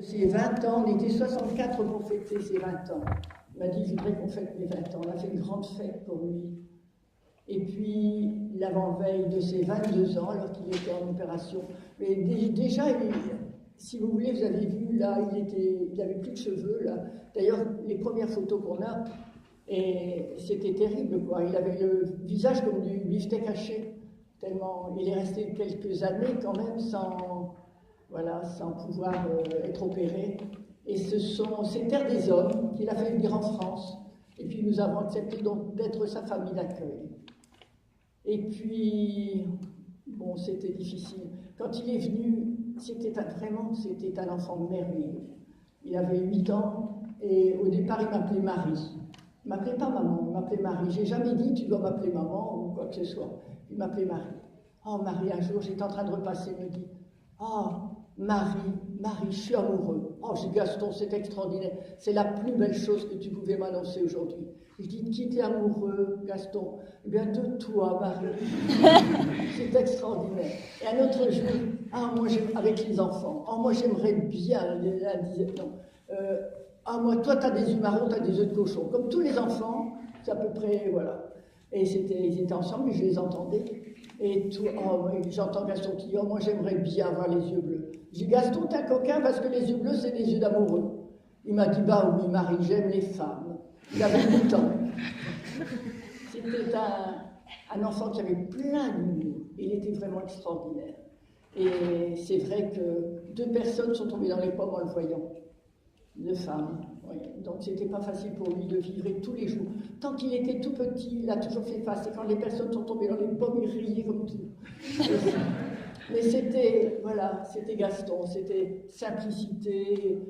Ses 20 ans, on était 64 pour fêter ses 20 ans. Il m'a dit, je voudrais qu'on fête mes 20 ans. On a fait une grande fête pour lui. Et puis, l'avant-veille de ses 22 ans, alors qu'il était en opération. Mais déjà, si vous voulez, vous avez vu, là, il avait plus de cheveux, là. D'ailleurs, les premières photos qu'on a, et c'était terrible, quoi. Il avait le visage comme du beefsteak haché, tellement il est resté quelques années quand même sans pouvoir être opéré. Et c'est Terre des Hommes qu'il a fait venir en France. Et puis nous avons accepté donc d'être sa famille d'accueil. Et puis, bon, c'était difficile. Quand il est venu, c'était un enfant merveilleux. Il avait 8 ans et au départ, il m'appelait Marie. Il ne m'appelait pas maman, il m'appelait Marie. J'ai jamais dit tu dois m'appeler maman ou quoi que ce soit. Il m'appelait Marie. Oh Marie, un jour, j'étais en train de repasser, il me dit oh Marie, je suis amoureux. Oh, j'ai dit Gaston, c'est extraordinaire. C'est la plus belle chose que tu pouvais m'annoncer aujourd'hui. Je dis, qui t'es amoureux, Gaston? Eh bien, de toi, Marie. C'est extraordinaire. Et un autre jour, moi, avec les enfants. Oh, moi, j'aimerais bien. Elle disait, non. Moi, toi, t'as des œufs marrons, t'as des œufs de cochon. Comme tous les enfants, c'est à peu près, voilà. Et ils étaient ensemble, et je les entendais. Et j'entends Gaston qui dit, oh, moi, j'aimerais bien avoir les yeux bleus. Je dis, Gaston, t'es un coquin parce que les yeux bleus, c'est des yeux d'amoureux. Il m'a dit, bah oui, Marie, j'aime les femmes. Il avait 8 ans. C'était un enfant qui avait plein d'humour. Il était vraiment extraordinaire. Et c'est vrai que 2 personnes sont tombées dans les pommes en le voyant. 2 femmes. Oui. Donc c'était pas facile pour lui de vivre tous les jours. Tant qu'il était tout petit, il a toujours fait face. Et quand les personnes sont tombées dans les pommes, il riait comme tout. Mais c'était Gaston, c'était simplicité.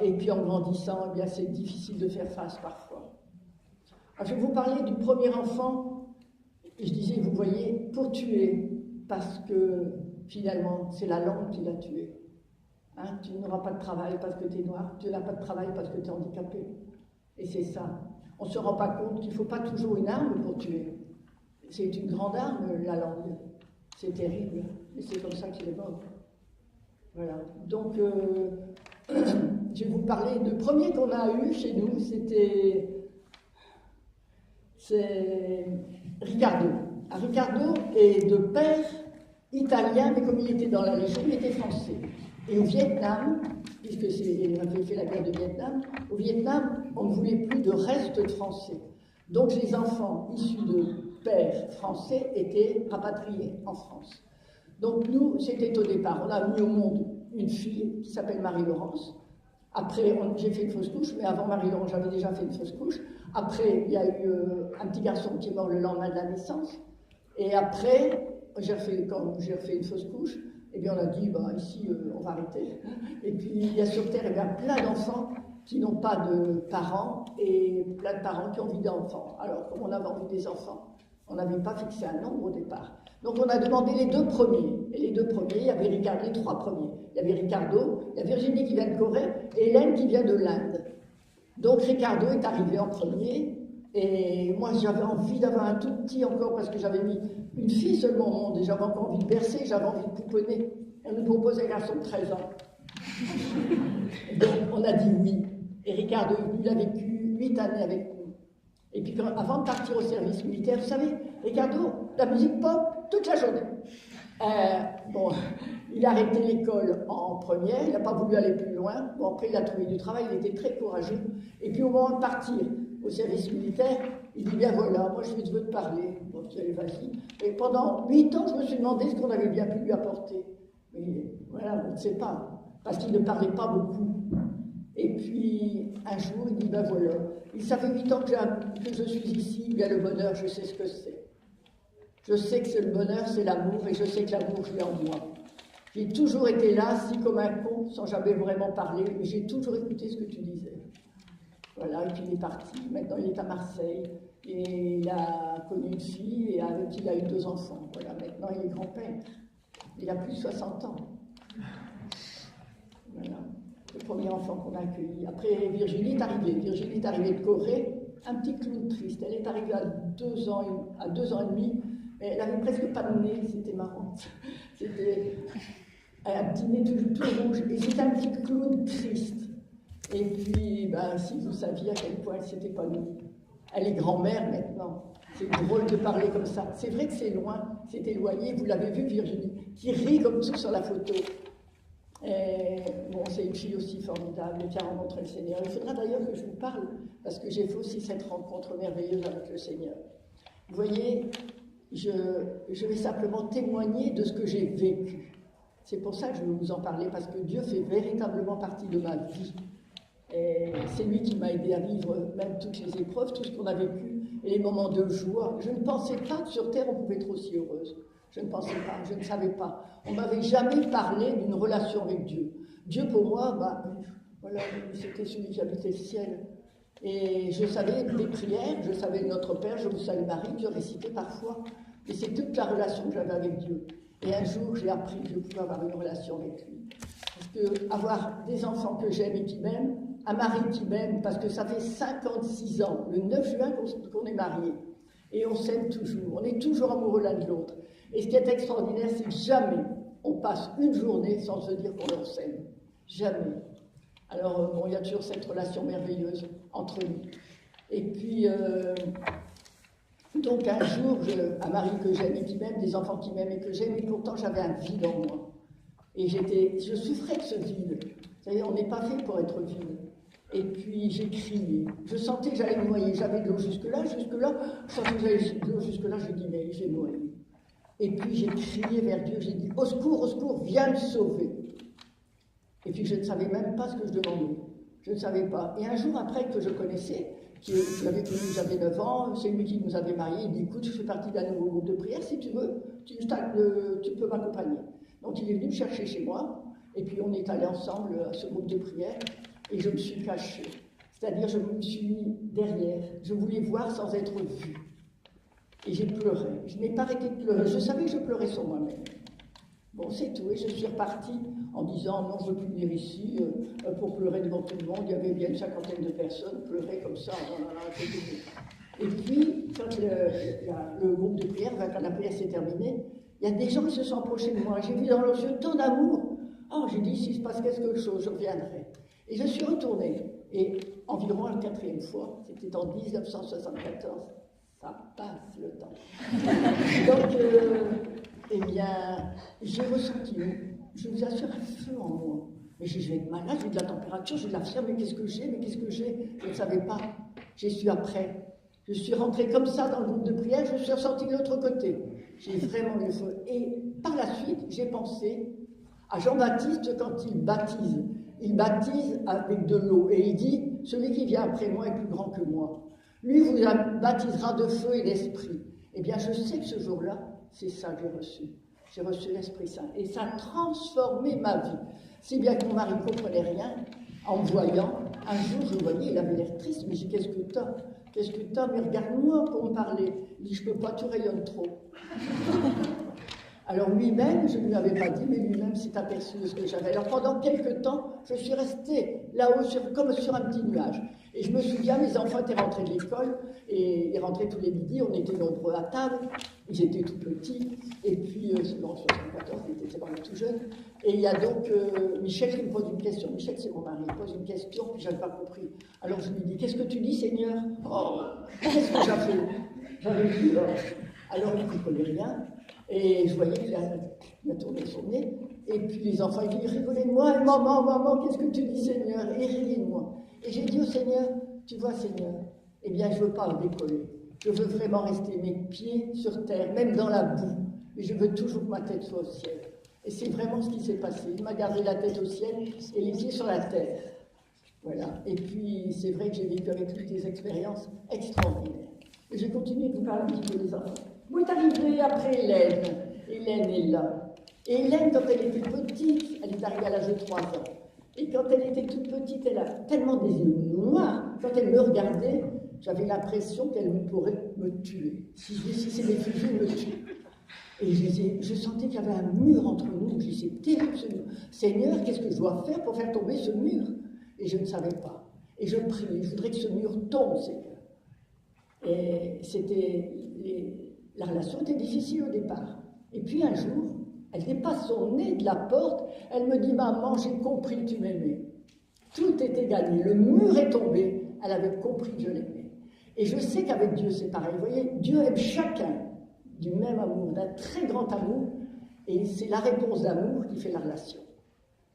Et puis en grandissant, eh bien, c'est difficile de faire face parfois. Alors, je vais vous parler du premier enfant. Et je disais, vous voyez, pour tuer, parce que finalement, c'est la langue qui l'a tué. Hein, tu n'auras pas de travail parce que tu es noir, tu n'auras pas de travail parce que tu es handicapé. Et c'est ça. On ne se rend pas compte qu'il ne faut pas toujours une arme pour tuer. C'est une grande arme, la langue. C'est terrible, mais c'est comme ça qu'il est mort. Voilà. Donc, je vais vous parler du premier qu'on a eu chez nous, c'est Ricardo. Ricardo est de père italien, mais comme il était dans la Légion, il était français. Et au Vietnam, il avait fait la guerre du Vietnam, au Vietnam, on ne voulait plus de reste de français. Donc les enfants issus de pères français étaient rapatriés en France. Donc nous, c'était au départ, on a mis au monde une fille qui s'appelle Marie-Laurence. Après, j'ai fait une fausse couche, mais avant Marie-Laurence, j'avais déjà fait une fausse couche. Après, il y a eu un petit garçon qui est mort le lendemain de la naissance. Et après, quand j'ai refait une fausse couche, eh bien, on a dit, ici, on va arrêter. Et puis, il y a sur Terre plein d'enfants qui n'ont pas de parents et plein de parents qui ont envie d'enfants. Alors, comme on avait envie des enfants, on n'avait pas fixé un nombre au départ. Donc, on a demandé les 2 premiers. Et les 2 premiers, il y avait les 3 premiers. Il y avait Ricardo, il y a Virginie qui vient de Corée et Hélène qui vient de l'Inde. Donc, Ricardo est arrivé en premier. Et moi, j'avais envie d'avoir un tout petit encore parce que j'avais mis une fille seulement au monde et j'avais encore envie de bercer, j'avais envie de pouponner. On nous proposait un garçon de 13 ans. Donc, on a dit oui. Et Ricardo, il a vécu 8 années avec nous. Et puis, avant de partir au service militaire, vous savez, Ricardo, la musique pop toute la journée. Il a arrêté l'école en première, il n'a pas voulu aller plus loin. Bon, après, il a trouvé du travail, il était très courageux. Et puis, au moment de partir au service militaire, il dit, bien voilà, moi je veux te parler. Bon, je dis, allez, vas-y. Et pendant 8 ans, je me suis demandé ce qu'on avait bien pu lui apporter. Mais voilà, on ne sait pas, parce qu'il ne parlait pas beaucoup. Et puis, un jour, il dit, ben voilà, ça fait 8 ans que je suis ici, bien le bonheur, je sais ce que c'est. Je sais que le bonheur, c'est l'amour, et je sais que l'amour, je l'ai en moi. J'ai toujours été là, assis comme un con, sans jamais vraiment parler, mais j'ai toujours écouté ce que tu disais. Voilà, et puis il est parti. Maintenant, il est à Marseille, et il a connu une fille, et avec qui il a eu 2 enfants. Voilà, maintenant, il est grand-père. Il a plus de 60 ans. Voilà, le premier enfant qu'on a accueilli. Après, Virginie est arrivée de Corée, un petit clown triste. Elle est arrivée à 2 ans et demi, mais elle avait presque pas de nez, c'était marrant. C'était un petit nez tout rouge, et c'était un petit clown triste. Et puis, ben, si vous saviez à quel point elle s'est épanouie. Elle est grand-mère maintenant. C'est drôle de parler comme ça. C'est vrai que c'est loin, c'est éloigné. Vous l'avez vu, Virginie, qui rit comme tout sur la photo. Et, bon, c'est une fille aussi formidable qui a rencontré le Seigneur. Il faudra d'ailleurs que je vous parle, parce que j'ai fait aussi cette rencontre merveilleuse avec le Seigneur. Vous voyez, je vais simplement témoigner de ce que j'ai vécu. C'est pour ça que je veux vous en parler, parce que Dieu fait véritablement partie de ma vie. Et c'est lui qui m'a aidé à vivre même toutes les épreuves, tout ce qu'on a vécu, et les moments de joie. Je ne pensais pas que sur Terre on pouvait être aussi heureuse. Je ne pensais pas, je ne savais pas. On ne m'avait jamais parlé d'une relation avec Dieu. Dieu pour moi, voilà, c'était celui qui habitait le ciel. Et je savais des prières, je savais Notre Père, Je vous salue Marie, que je récitais parfois. Et c'est toute la relation que j'avais avec Dieu. Et un jour, j'ai appris que je pouvais avoir une relation avec lui. Parce que avoir des enfants que j'aime et qui m'aiment, un mari qui m'aime, parce que ça fait 56 ans, le 9 juin qu'on est mariés, et on s'aime toujours, on est toujours amoureux l'un de l'autre. Et ce qui est extraordinaire, c'est que jamais on passe une journée sans se dire qu'on s'aime. Jamais. Alors, bon, il y a toujours cette relation merveilleuse entre nous. Et puis, donc un jour, un mari que j'aime et qui m'aime, des enfants qui m'aiment et que j'aime, et pourtant j'avais un vide en moi. Et je souffrais de ce vide. Vous savez, on n'est pas fait pour être vide. Et puis j'ai crié. Je sentais que j'allais me noyer. J'avais de l'eau jusque-là. Je sentais que j'avais de l'eau jusque-là. Je dis, mais j'ai noyé. Et puis j'ai crié vers Dieu. J'ai dit, au secours, viens me sauver. Et puis je ne savais même pas ce que je demandais. Je ne savais pas. Et un jour après que je connaissais, qui avait connu, j'avais 9 ans, c'est lui qui nous avait mariés, il dit, écoute, je fais partie d'un nouveau groupe de prière, si tu veux, tu peux m'accompagner. Donc il est venu me chercher chez moi, et puis on est allés ensemble à ce groupe de prière, et je me suis cachée. C'est-à-dire, je me suis mis derrière, je voulais voir sans être vue. Et j'ai pleuré. Je n'ai pas arrêté de pleurer. Je savais que je pleurais sur moi-même. Bon, c'est tout. Et je suis repartie en disant, non, je ne veux plus venir ici pour pleurer devant tout le monde. Il y avait bien une 50aine de personnes, pleuraient comme ça. Et puis, quand le groupe de prière, quand la prière s'est terminée, il y a des gens qui se sont approchés de moi. J'ai vu dans leurs yeux tant d'amour. Oh, j'ai dit, s'il se passe quelque chose, je reviendrai. Et je suis retournée. Et environ la 4e fois, c'était en 1974. Ça passe le temps. Donc, eh bien, j'ai ressenti, je vous assure, un feu en moi. Mais je vais être malade, j'ai de la température, j'ai de la fièvre, mais qu'est-ce que j'ai? Je ne savais pas. J'ai su après. Je suis rentrée comme ça dans le groupe de prière, je suis ressortie de l'autre côté. J'ai vraiment eu le feu. Et par la suite, j'ai pensé à Jean-Baptiste quand il baptise. Il baptise avec de l'eau et il dit, celui qui vient après moi est plus grand que moi. Lui vous baptisera de feu et d'esprit. Eh bien, je sais que ce jour-là, c'est ça que j'ai reçu. J'ai reçu l'Esprit Saint. Et ça a transformé ma vie. Si bien que mon mari ne comprenait rien, en me voyant, un jour, je le voyais, il avait l'air triste, mais j'ai dit, qu'est-ce que t'as? Qu'est-ce que t'as? Mais regarde-moi pour me parler. Il dit, je peux pas, tu rayonnes trop. Alors lui-même, je ne lui avais pas dit, mais lui-même s'est aperçu de ce que j'avais. Alors pendant quelques temps, je suis restée là-haut comme sur un petit nuage. Et je me souviens, mes enfants étaient rentrés de l'école, et ils rentraient tous les midis, on était nombreux à table, ils étaient tout petits, et puis, c'est en 74, ils étaient vraiment tout jeunes. Et il y a donc Michel qui me pose une question. Michel, c'est mon mari, il pose une question, puis je n'avais pas compris. Alors je lui dis, qu'est-ce que tu dis, Seigneur? Oh, qu'est-ce que j'avais dit, alors il ne comprenait rien. Et je voyais qu'il a tourné son nez. Et puis les enfants, ils disaient, rigolez de moi, maman, qu'est-ce que tu dis, Seigneur? Et riez de moi. Et j'ai dit au Seigneur, tu vois, Seigneur, eh bien, je ne veux pas me décoller. Je veux vraiment rester mes pieds sur terre, même dans la boue. Mais je veux toujours que ma tête soit au ciel. Et c'est vraiment ce qui s'est passé. Il m'a gardé la tête au ciel et les pieds sur la terre. Voilà. Et puis, c'est vrai que j'ai vécu avec lui des expériences extraordinaires. Et je continue de vous parler un petit peu des enfants. Vous êtes arrivé après Hélène. Hélène est là. Et Hélène, quand elle était petite, elle est arrivée à l'âge de 3 ans. Et quand elle était toute petite, elle a tellement des yeux noirs. Quand elle me regardait, j'avais l'impression qu'elle pourrait me tuer. Si c'est mes fusils, me tuer. Et je sentais qu'il y avait un mur entre nous. Je disais, c'est terrible ce mur. Seigneur, qu'est-ce que je dois faire pour faire tomber ce mur? Et je ne savais pas. Et je priais, je voudrais que ce mur tombe, Seigneur. Et la relation était difficile au départ. Et puis un jour, elle dépasse son nez de la porte, elle me dit, maman, j'ai compris que tu m'aimais. Tout était c'était gagné. Le mur est tombé, elle avait compris que je l'aimais. Et je sais qu'avec Dieu, c'est pareil. Vous voyez, Dieu aime chacun du même amour, d'un très grand amour, et c'est la réponse d'amour qui fait la relation.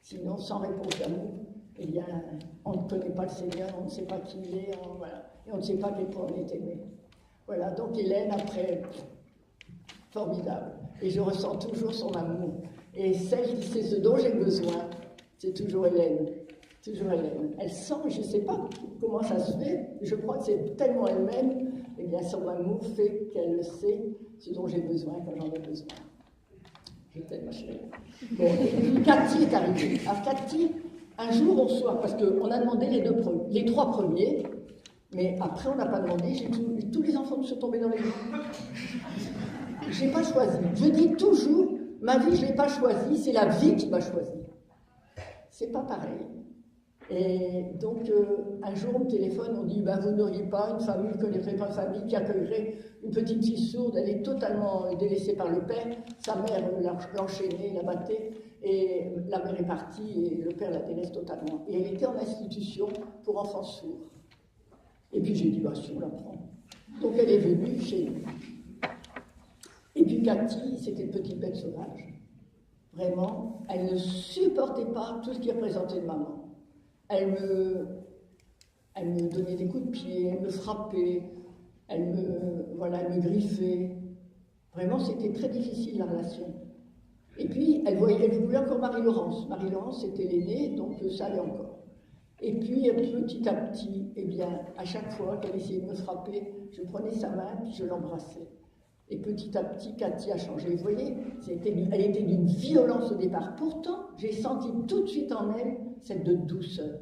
Sinon, sans réponse d'amour, eh bien, on ne connaît pas le Seigneur, on ne sait pas qui il est, voilà, et on ne sait pas à quel point on est aimé. Voilà, donc Hélène, après, formidable. Et je ressens toujours son amour. Et celle qui sait ce dont j'ai besoin, c'est toujours Hélène. Toujours Hélène. Elle sent, je ne sais pas comment ça se fait, je crois que c'est tellement elle-même, et bien son amour fait qu'elle sait ce dont j'ai besoin quand j'en ai besoin. Je t'aime, ma chérie. Bon, Cathy est arrivée. Alors Cathy, un jour on reçoit, parce qu'on a demandé les 3 premiers, mais après on n'a pas demandé, tous les enfants me sont tombés dans les mains. Je n'ai pas choisi. Je dis toujours, ma vie je ne l'ai pas choisie, c'est la vie qui m'a choisi. C'est pas pareil. Et donc, un jour, on me téléphone, on dit, vous n'auriez pas une famille, vous ne connaîtrez pas une famille qui accueillerait une petite fille sourde, elle est totalement délaissée par le père, sa mère l'enchaînait, la battait, et la mère est partie, et le père la délaisse totalement. Et elle était en institution pour enfants sourds. Et puis j'ai dit, si on la prend. Donc elle est venue chez nous. Et puis Cathy, c'était une petite bête sauvage. Vraiment, elle ne supportait pas tout ce qui représentait de maman. Elle me donnait des coups de pied, elle me frappait, elle me griffait. Vraiment, c'était très difficile la relation. Et puis, elle voulait encore Marie-Laurence. Marie-Laurence, c'était l'aînée, donc ça allait encore. Et puis, petit à petit, eh bien, à chaque fois qu'elle essayait de me frapper, je prenais sa main, puis je l'embrassais. Et petit à petit, Cathy a changé. Vous voyez, elle était d'une violence au départ. Pourtant, j'ai senti tout de suite en elle cette de douceur.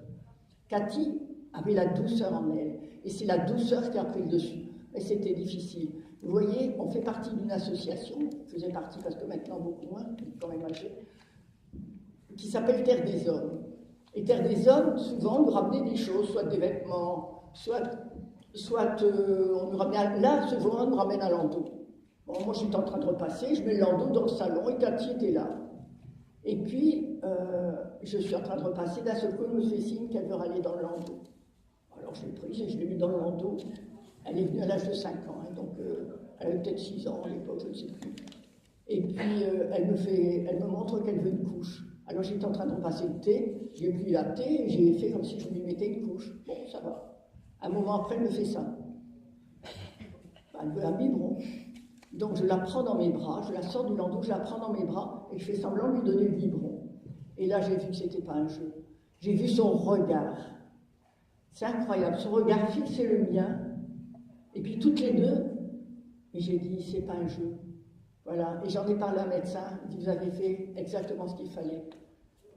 Cathy avait la douceur en elle. Et c'est la douceur qui a pris le dessus. Mais c'était difficile. Vous voyez, on fait partie d'une association, je faisais partie parce que maintenant beaucoup moins, quand même âgé, qui s'appelle Terre des Hommes. Et Terre des Hommes, souvent, nous ramenait des choses, soit des vêtements, soit on nous ramenait, là, souvent, on nous ramène un landau. Bon, moi, je suis en train de repasser, je mets le landau dans le salon et Cathy était là. Et puis, je suis en train de repasser, d'un seul coup, elle me fait signe qu'elle veut aller dans le landau. Alors, je l'ai prise et je l'ai mis dans le landau. Elle est venue à l'âge de 5 ans, hein, donc elle avait peut-être 6 ans à l'époque, je ne sais plus. Et puis, elle me montre qu'elle veut une couche. Alors, j'étais en train de repasser le thé, j'ai pris la thé et j'ai fait comme si je lui mettais une couche. Bon, ça va. Un moment après, elle me fait ça. Elle veut un biberon. Donc je la prends dans mes bras, je la sors du landau, je la prends dans mes bras et je fais semblant de lui donner le biberon. Et là j'ai vu que c'était pas un jeu. J'ai vu son regard. C'est incroyable, son regard fixait le mien. Et puis toutes les deux, et j'ai dit c'est pas un jeu. Voilà, et j'en ai parlé à un médecin, il dit vous avez fait exactement ce qu'il fallait.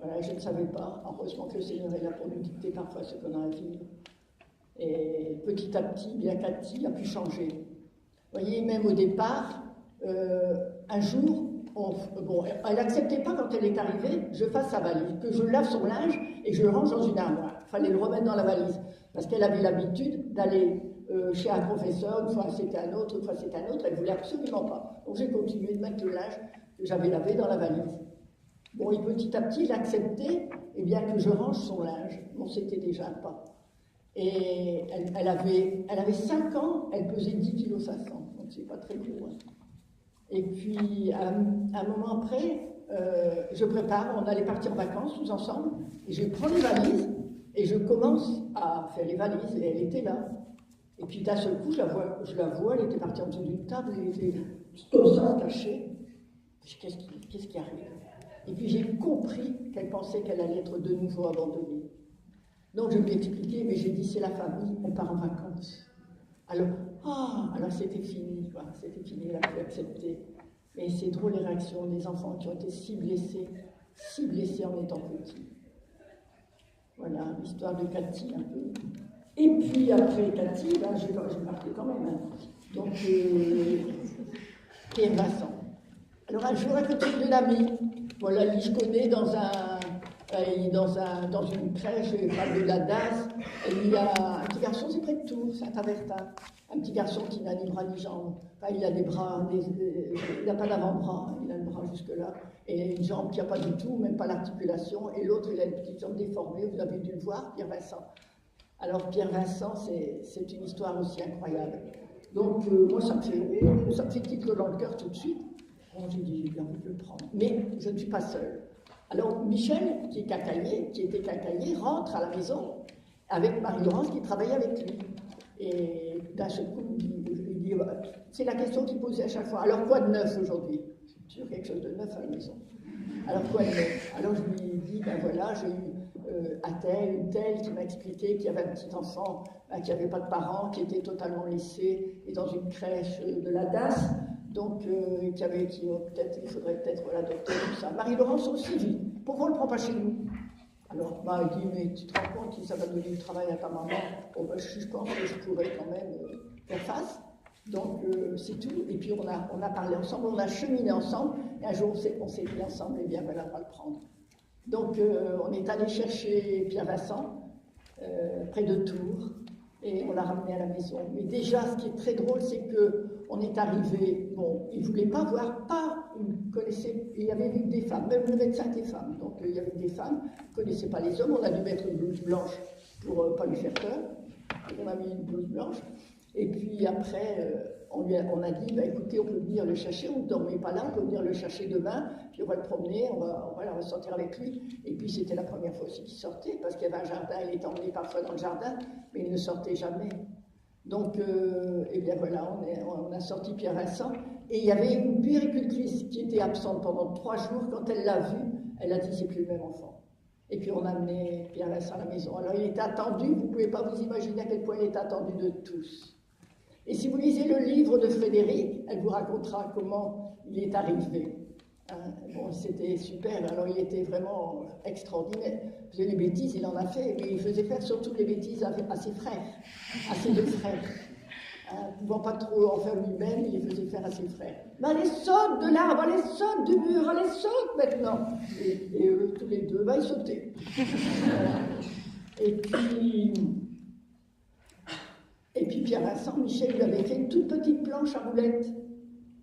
Voilà, je ne savais pas. Heureusement que le Seigneur est là pour nous dicter parfois ce qu'on a à vivre. Et petit à petit, bien Cathy a pu changer. Vous voyez, même au départ, un jour, elle n'acceptait pas quand elle est arrivée, je fasse sa valise, que je lave son linge et que je le range dans une armoire. Il fallait le remettre dans la valise, parce qu'elle avait l'habitude d'aller chez un professeur, une fois c'était un autre, une fois c'était un autre, elle ne voulait absolument pas. Donc j'ai continué de mettre le linge que j'avais lavé dans la valise. Bon, et petit à petit, il acceptait que je range son linge. Bon, c'était déjà un pas. Et elle avait 5 ans, elle pesait 10 kg 500, donc c'est pas très gros. Hein. Et puis, un moment après, je prépare, on allait partir en vacances tous ensemble, et je prends les valises, et je commence à faire les valises, et elle était là. Et puis d'un seul coup, je la vois, elle était partie en dessous d'une table, elle était comme ça, cachée. Qu'est-ce qui arrive? Et puis j'ai compris qu'elle pensait qu'elle allait être de nouveau abandonnée. Donc je lui ai expliqué, mais j'ai dit c'est la famille, on part en vacances. Alors c'était fini, quoi. C'était fini, elle a pu accepter. Mais c'est drôle les réactions des enfants qui ont été si blessés en étant petits. Voilà l'histoire de Cathy un peu. Et puis après Cathy, j'ai marqué quand même. Hein. Donc Pierre Vincent. Alors un jour, à côté d'une amie, voilà, lui je connais dans Il est dans une crèche, pas de la DAS. Il y a un petit garçon, c'est près de Tours, Saint-Avertin. Un petit garçon qui n'a ni bras ni jambes. Enfin, il a des bras, il n'a pas d'avant-bras, il a le bras jusque-là. Et une jambe qui n'a pas du tout, même pas l'articulation. Et l'autre, il a une petite jambe déformée, vous avez dû le voir, Pierre Vincent. Alors, Pierre Vincent, c'est une histoire aussi incroyable. Donc, moi, ça me fait titre dans le cœur tout de suite. Bon, j'ai dit, j'ai bien envie de le prendre. Mais je ne suis pas seule. Alors, Michel, qui était cacaillé, rentre à la maison avec Marie-Laurence qui travaillait avec lui. Et d'un seul coup, il dit, c'est la question qu'il posait à chaque fois. Alors, quoi de neuf aujourd'hui? C'est toujours quelque chose de neuf à la maison. Alors, quoi de neuf? Alors, je lui ai dit, ben voilà, j'ai eu un tel, une telle qui m'a expliqué qu'il y avait un petit enfant qui n'avait pas de parents, qui était totalement laissé et dans une crèche de la DAS. Donc, il faudrait peut-être l'adopter comme ça. Marie-Laurence aussi dit, pourquoi on ne le prend pas chez nous? Alors, elle dit, mais tu te rends compte que ça va donner du travail à ta maman? Bon, je pense que je pourrais quand même faire face. Donc, c'est tout. Et puis, on a parlé ensemble, on a cheminé ensemble. Et un jour, on s'est dit ensemble, eh bien, voilà, on va le prendre. Donc, on est allé chercher Pierre Vincent, près de Tours. Et on l'a ramené à la maison. Mais déjà, ce qui est très drôle, c'est qu'on est arrivé, bon, il ne voulait pas voir, il connaissait, il y avait vu des femmes, même le médecin était femme, donc il y avait des femmes, il ne connaissait pas les hommes, on a dû mettre une blouse blanche pour ne pas lui faire peur, on a mis une blouse blanche, et puis après, on a dit, bah, écoutez, on peut venir le chercher, on ne dormait pas là, on peut venir le chercher demain, puis on va le promener, on va sortir avec lui. Et puis c'était la première fois aussi qu'il sortait, parce qu'il y avait un jardin, il était emmené parfois dans le jardin, mais il ne sortait jamais. Donc, eh bien voilà, on a sorti Pierre Vincent, et il y avait une puéricultrice qui était absente pendant 3 jours. Quand elle l'a vu, elle a dit, c'est plus le même enfant. Et puis on a amené Pierre Vincent à la maison. Alors il était attendu, vous ne pouvez pas vous imaginer à quel point il est attendu de tous. Et si vous lisez le livre de Frédéric, elle vous racontera comment il est arrivé. Bon, c'était super, alors il était vraiment extraordinaire. Il faisait les bêtises, il en a fait, mais il faisait faire surtout les bêtises à ses frères, à ses 2 frères. Ne pouvant pas trop en faire lui-même, il les faisait faire à ses frères. Mais allez, saute de l'arbre, allez, saute du mur, allez, saute maintenant. Et eux, tous les 2, ils sautaient. Voilà. Et puis Pierre Vincent, Michel lui avait fait une toute petite planche à roulettes.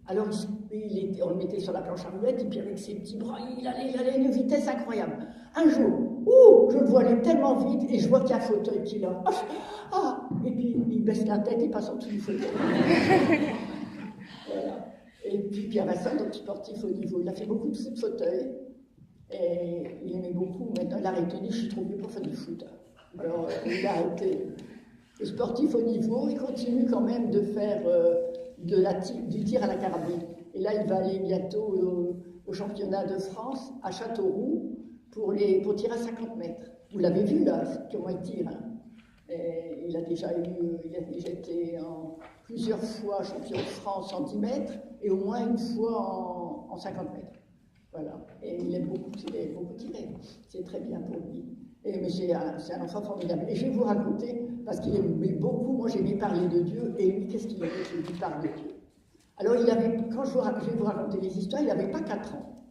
Alors on le mettait sur la planche à roulettes, et puis avec ses petits bras, il allait à une vitesse incroyable. Un jour, je le vois aller tellement vite, et je vois qu'il y a un fauteuil qui est là. Et puis il baisse la tête et passe en dessous du fauteuil. Voilà. Et puis Pierre Vincent, donc sportif au niveau, il a fait beaucoup de foot de fauteuil, et il aimait beaucoup. Maintenant, il a arrêté de dire, je suis trop vieux pour faire du foot. Alors il a arrêté. Le sportif au niveau, il continue quand même de faire du tir à la carabine. Et là, il va aller bientôt au championnat de France à Châteauroux pour tirer à 50 mètres. Vous l'avez vu là, comment il tire. Hein. Et il a déjà été plusieurs fois champion de France en 10 mètres et au moins une fois en 50 mètres. Voilà. Et il aime beaucoup tirer. C'est très bien pour lui. Mais c'est un enfant formidable. Et je vais vous raconter, parce qu'il aimait beaucoup, moi j'aimais parler de Dieu, et lui, qu'est-ce qu'il aimait? Je lui parle de Dieu. Alors, quand je vais vous raconter les histoires, il n'avait pas 4 ans.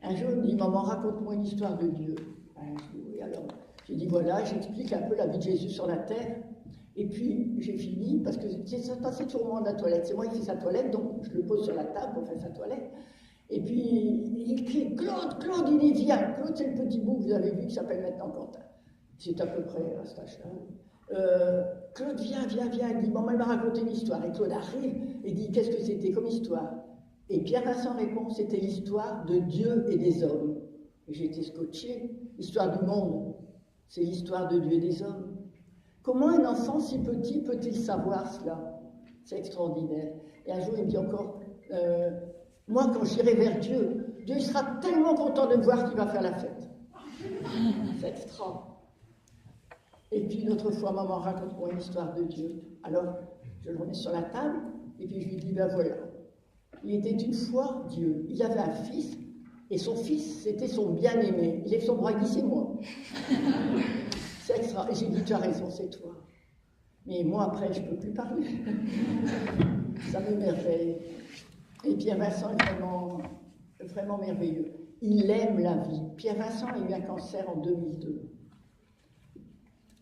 Un jour, il me dit, maman, raconte-moi une histoire de Dieu. Je dis, oui, alors, j'ai dit, voilà, j'explique un peu la vie de Jésus sur la terre. Et puis, j'ai fini, parce que ça se passait toujours au moment de la toilette. C'est moi qui fais sa toilette, donc je le pose sur la table pour faire sa toilette. Et puis, il crie, Claude, il y vient. Claude, c'est le petit bout que vous avez vu qui s'appelle maintenant Quentin. C'est à peu près à cet âge-là. Claude, viens. Il dit, maman, elle m'a raconté une histoire. Et Claude arrive et dit, qu'est-ce que c'était comme histoire? Et Pierre Vincent répond, c'était l'histoire de Dieu et des hommes. Et j'ai été scotché. L'histoire du monde, c'est l'histoire de Dieu et des hommes. Comment un enfant si petit peut-il savoir cela? C'est extraordinaire. Et un jour, il me dit encore, moi, quand j'irai vers Dieu, Dieu sera tellement content de me voir qu'il va faire la fête. C'est extra. Et puis une autre fois, maman, raconte-moi une histoire de Dieu. Alors, je le remets sur la table, et puis je lui dis, ben voilà. Il était une fois Dieu. Il avait un fils, et son fils, c'était son bien-aimé. Il lève son bras et dit, c'est moi. C'est extra. Et j'ai dit, tu as raison, c'est toi. Mais moi, après, je ne peux plus parler. Ça m'émerveille. Et Pierre Vincent est vraiment merveilleux. Il aime la vie. Pierre Vincent a eu un cancer en 2002.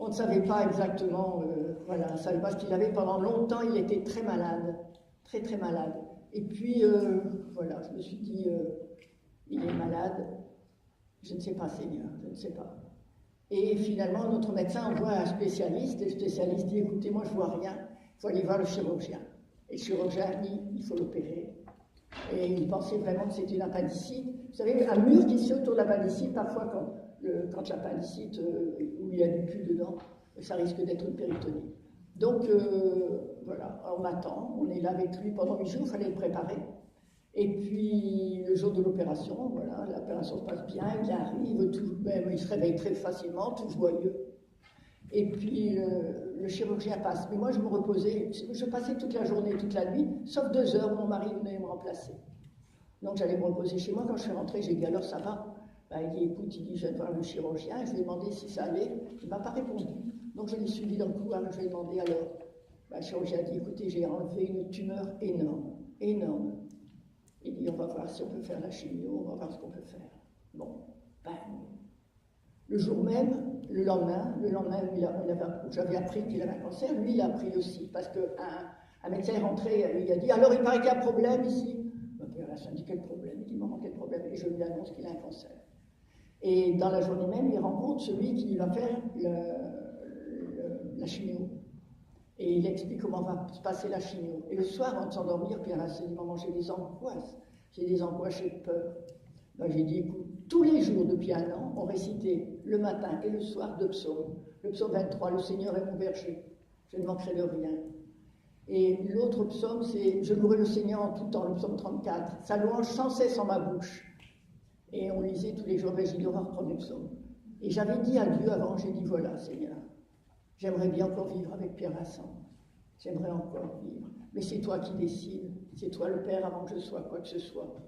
On ne savait pas exactement, voilà, on ne savait pas ce qu'il avait. Pendant longtemps, il était très malade, très très malade. Et puis, voilà, je me suis dit, il est malade, je ne sais pas, Seigneur, je ne sais pas. Et finalement, notre médecin envoie un spécialiste, et le spécialiste dit, écoutez, moi je ne vois rien, il faut aller voir le chirurgien. Et le chirurgien dit, il faut l'opérer. Et il pensait vraiment que c'était une appendicite. Vous savez, un mur qui se fait autour de l'appendicite, parfois quand l'appendicite, où il y a du pus dedans, ça risque d'être une péritonite. Donc, voilà, on attend, on est là avec lui pendant 8 jours, il fallait le préparer. Et puis, le jour de l'opération, voilà, l'opération se passe bien, il arrive, il se réveille très facilement, tout joyeux. Et puis, le chirurgien passe. Mais moi, je me reposais, je passais toute la journée, toute la nuit, sauf 2 heures où mon mari venait me remplacer. Donc, j'allais me reposer chez moi. Quand je suis rentrée, j'ai dit, alors ça va? Il dit, écoute, je viens de voir le chirurgien, je lui ai demandé si ça allait, il ne m'a pas répondu. Donc, je l'ai suivi dans le couloir, je lui ai demandé alors. Le chirurgien a dit, écoutez, j'ai enlevé une tumeur énorme, énorme. Il dit, on va voir si on peut faire la chimio, on va voir ce qu'on peut faire. Bon, le jour même, le lendemain, j'avais appris qu'il avait un cancer, lui il a appris aussi, parce qu'un médecin est rentré, il a dit, alors il paraît qu'il y a un problème ici. Pierre Vincent dit, quel problème? Il dit, maman, quel problème? Et je lui annonce qu'il a un cancer. Et dans la journée même, il rencontre celui qui va faire la chimio. Et il explique comment va se passer la chimio. Et le soir, avant de s'endormir, Pierre Vincent dit, maman, j'ai des angoisses, j'ai peur. J'ai dit, écoute, tous les jours depuis 1 an, on récitait le matin et le soir 2 psaumes. Le psaume 23, le Seigneur est mon berger, je ne manquerai de rien. Et l'autre psaume, c'est je louerai le Seigneur en tout temps, le psaume 34. Sa louange sans cesse en ma bouche. Et on lisait tous les jours, mais j'ai dû reprendre le psaume. Et j'avais dit à Dieu avant, j'ai dit, voilà, Seigneur, j'aimerais bien encore vivre avec Pierre Vincent. J'aimerais encore vivre. Mais c'est toi qui décides. C'est toi le Père avant que je sois quoi que ce soit.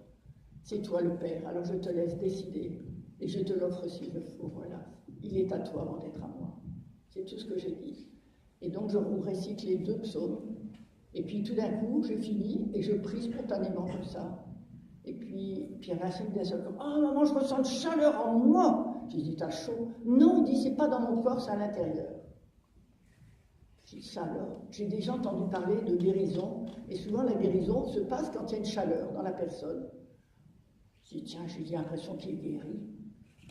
C'est toi le Père. Alors je te laisse décider. Et je te l'offre s'il le faut. Voilà. Il est à toi avant d'être à moi. C'est tout ce que j'ai dit. Et donc je récite les 2 psaumes. Et puis tout d'un coup, je finis et je prie spontanément comme ça. Et puis Pierre Vincent me dit seul comme, oh maman, je ressens une chaleur en moi. J'ai dit, t'as chaud? Non, il dit, c'est pas dans mon corps, c'est à l'intérieur. J'ai dit, ça alors. J'ai déjà entendu parler de guérison. Et souvent la guérison se passe quand il y a une chaleur dans la personne. J'ai dit, tiens, j'ai l'impression qu'il est guéri.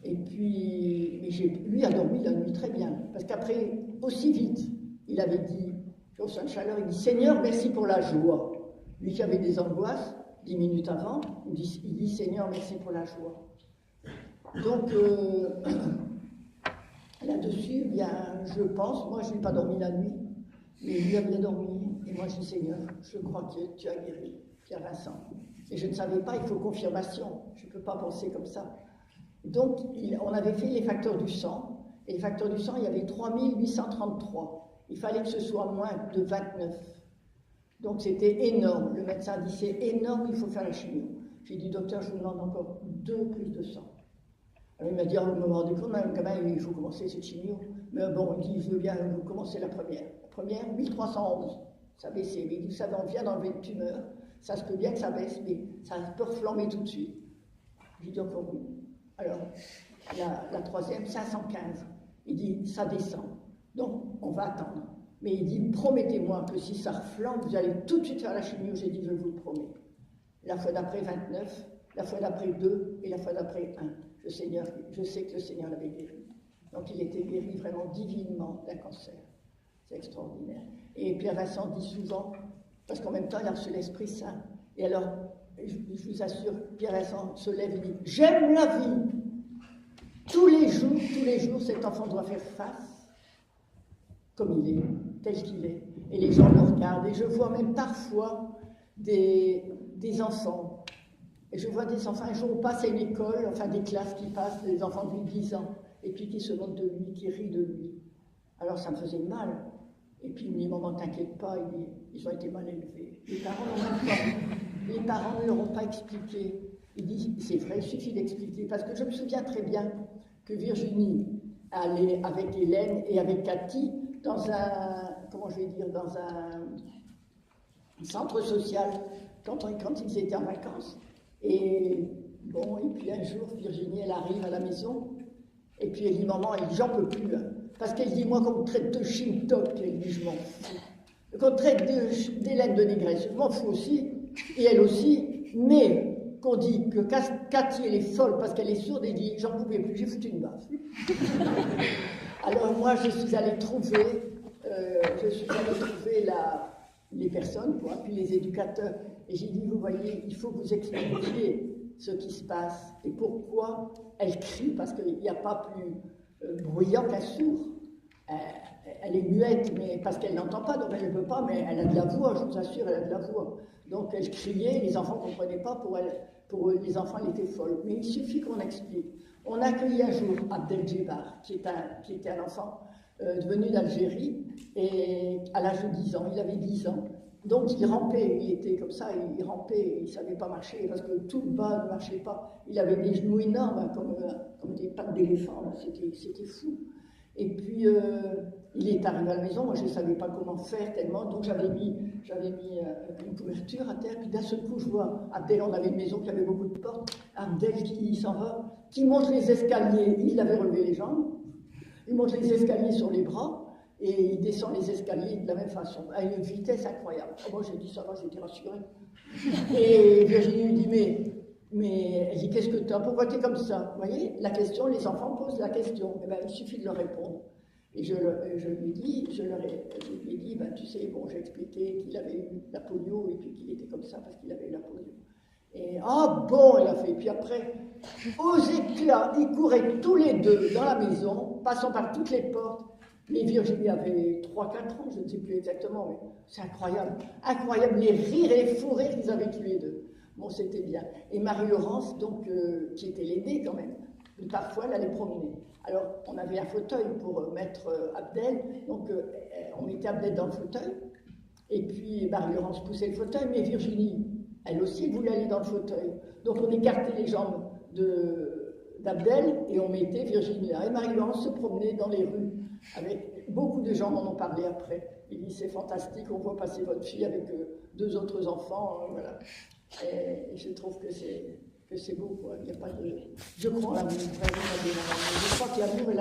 Et puis, mais lui a dormi la nuit très bien. Parce qu'après, aussi vite, il avait dit, je ressens une chaleur, il dit, Seigneur, merci pour la joie. Lui qui avait des angoisses, 10 minutes avant, il dit Seigneur, merci pour la joie. Donc, là-dessus, bien, je pense, moi je n'ai pas dormi la nuit, mais lui a bien dormi. Et moi je dis, Seigneur, je crois que tu as guéri Pierre Vincent. Et je ne savais pas, il faut confirmation. Je ne peux pas penser comme ça. Donc, on avait fait les facteurs du sang. Et les facteurs du sang, il y avait 3833. Il fallait que ce soit moins de 29. Donc, c'était énorme. Le médecin a dit, c'est énorme, il faut faire la chimio. J'ai dit, docteur, je vous demande encore 2 prises de sang. Alors, il m'a dit, vous me rendez compte, quand même, il faut commencer cette chimio. Mais bon, il dit, je veux bien vous commencer la première. La première, 1311. Ça baissait. Mais il dit, vous savez, on vient d'enlever une tumeur. Ça se peut bien que ça baisse, mais ça peut reflamber tout de suite. J'ai dit encore oui. Alors, la troisième, 515. Il dit, ça descend. Donc, on va attendre. Mais il dit, promettez-moi que si ça reflambe, vous allez tout de suite faire la chimio. J'ai dit, je vous le promets. La fois d'après, 29. La fois d'après, 2. Et la fois d'après, 1. Je sais que le Seigneur l'avait guéri. Donc, il était guéri vraiment divinement d'un cancer. C'est extraordinaire. Et Pierre Vincent dit souvent, parce qu'en même temps, il a reçu l'Esprit Saint. Et alors, je vous assure, Pierre Vincent se lève et dit, j'aime la vie. Tous les jours, cet enfant doit faire face, comme il est, tel qu'il est. Et les gens le regardent. Et je vois même parfois des enfants. Et je vois des enfants, un jour on passe à une école, enfin des classes qui passent, des enfants de 10 ans, et puis qui se moquent de lui, qui rient de lui. Alors ça me faisait mal. Et puis il me dit, maman, t'inquiète pas, ils ont été mal élevés. Les parents ne leur ont pas expliqué. Il dit, c'est vrai, il suffit d'expliquer. Parce que je me souviens très bien que Virginie allait avec Hélène et avec Cathy dans un centre social quand ils étaient en vacances. Et Bon, et puis un jour, Virginie, elle arrive à la maison, et puis elle dit, maman, elle dit, j'en peux plus, hein. Parce qu'elle dit, moi, qu'on me traite de chine-toc, elle dit, je m'en fous. Qu'on me traite d'Hélène de négresse, je m'en fous aussi, et elle aussi, mais qu'on dit que Cathy, elle est folle parce qu'elle est sourde, elle dit, j'en pouvais plus, j'ai foutu une baffe. Alors moi, je suis allée trouver les personnes, quoi, puis les éducateurs, et j'ai dit, vous voyez, il faut que vous expliquiez ce qui se passe et pourquoi elle crie, parce qu'il n'y a pas plus bruyant qu'un sourd. Elle est muette, mais parce qu'elle n'entend pas, donc elle ne peut pas, mais elle a de la voix, je vous assure, elle a de la voix. Donc elle criait, les enfants ne comprenaient pas, pour eux, les enfants, elle était folle. Mais il suffit qu'on explique. On a accueilli un jour Abdel Djebar, qui était un enfant venu d'Algérie, et à l'âge de 10 ans, il avait 10 ans. Donc il rampait, il était comme ça, il rampait, il ne savait pas marcher, parce que tout le bas ne marchait pas. Il avait des genoux énormes, hein, comme des pattes d'éléphant, c'était fou. Et puis, il est arrivé à la maison, moi je ne savais pas comment faire tellement, donc j'avais mis une couverture à terre, puis d'un seul coup je vois Abdel, on avait une maison qui avait beaucoup de portes, Abdel qui s'en va, qui monte les escaliers, il avait relevé les jambes, il monte les escaliers sur les bras, et il descend les escaliers de la même façon, à une vitesse incroyable. Oh, moi j'ai dit ça va, j'étais rassurée. Et Virginie lui dit, mais elle dit, qu'est-ce que tu as? Pourquoi tu es comme ça? Vous voyez, la question, les enfants posent la question. Eh bien, il suffit de leur répondre. Et je lui ai dit, tu sais, bon, j'ai expliqué qu'il avait eu la polio et puis qu'il était comme ça parce qu'il avait eu la polio. Et bon, il a fait. Puis après, aux éclats, ils couraient tous les deux dans la maison, passant par toutes les portes. Mais Virginie avait 3-4 ans, je ne sais plus exactement, mais c'est incroyable. Incroyable, les rires et les fous rires qu'ils avaient tous les deux. Bon, c'était bien. Et Marie-Laurence, donc, qui était l'aînée quand même, parfois elle allait promener. Alors, on avait un fauteuil pour mettre Abdel, donc on mettait Abdel dans le fauteuil, et puis Marie-Laurence poussait le fauteuil, mais Virginie, elle aussi, elle voulait aller dans le fauteuil. Donc, on écartait les jambes d'Abdel et on mettait Virginie là. Et Marie-Laurence se promenait dans les rues, avec beaucoup de gens m'en ont parlé après. Ils disent, c'est fantastique, on voit passer votre fille avec 2 autres enfants, voilà. Et je trouve que c'est beau, quoi. Il n'y a pas de... Je crois en l'amour, vraiment. Je crois que l'amour est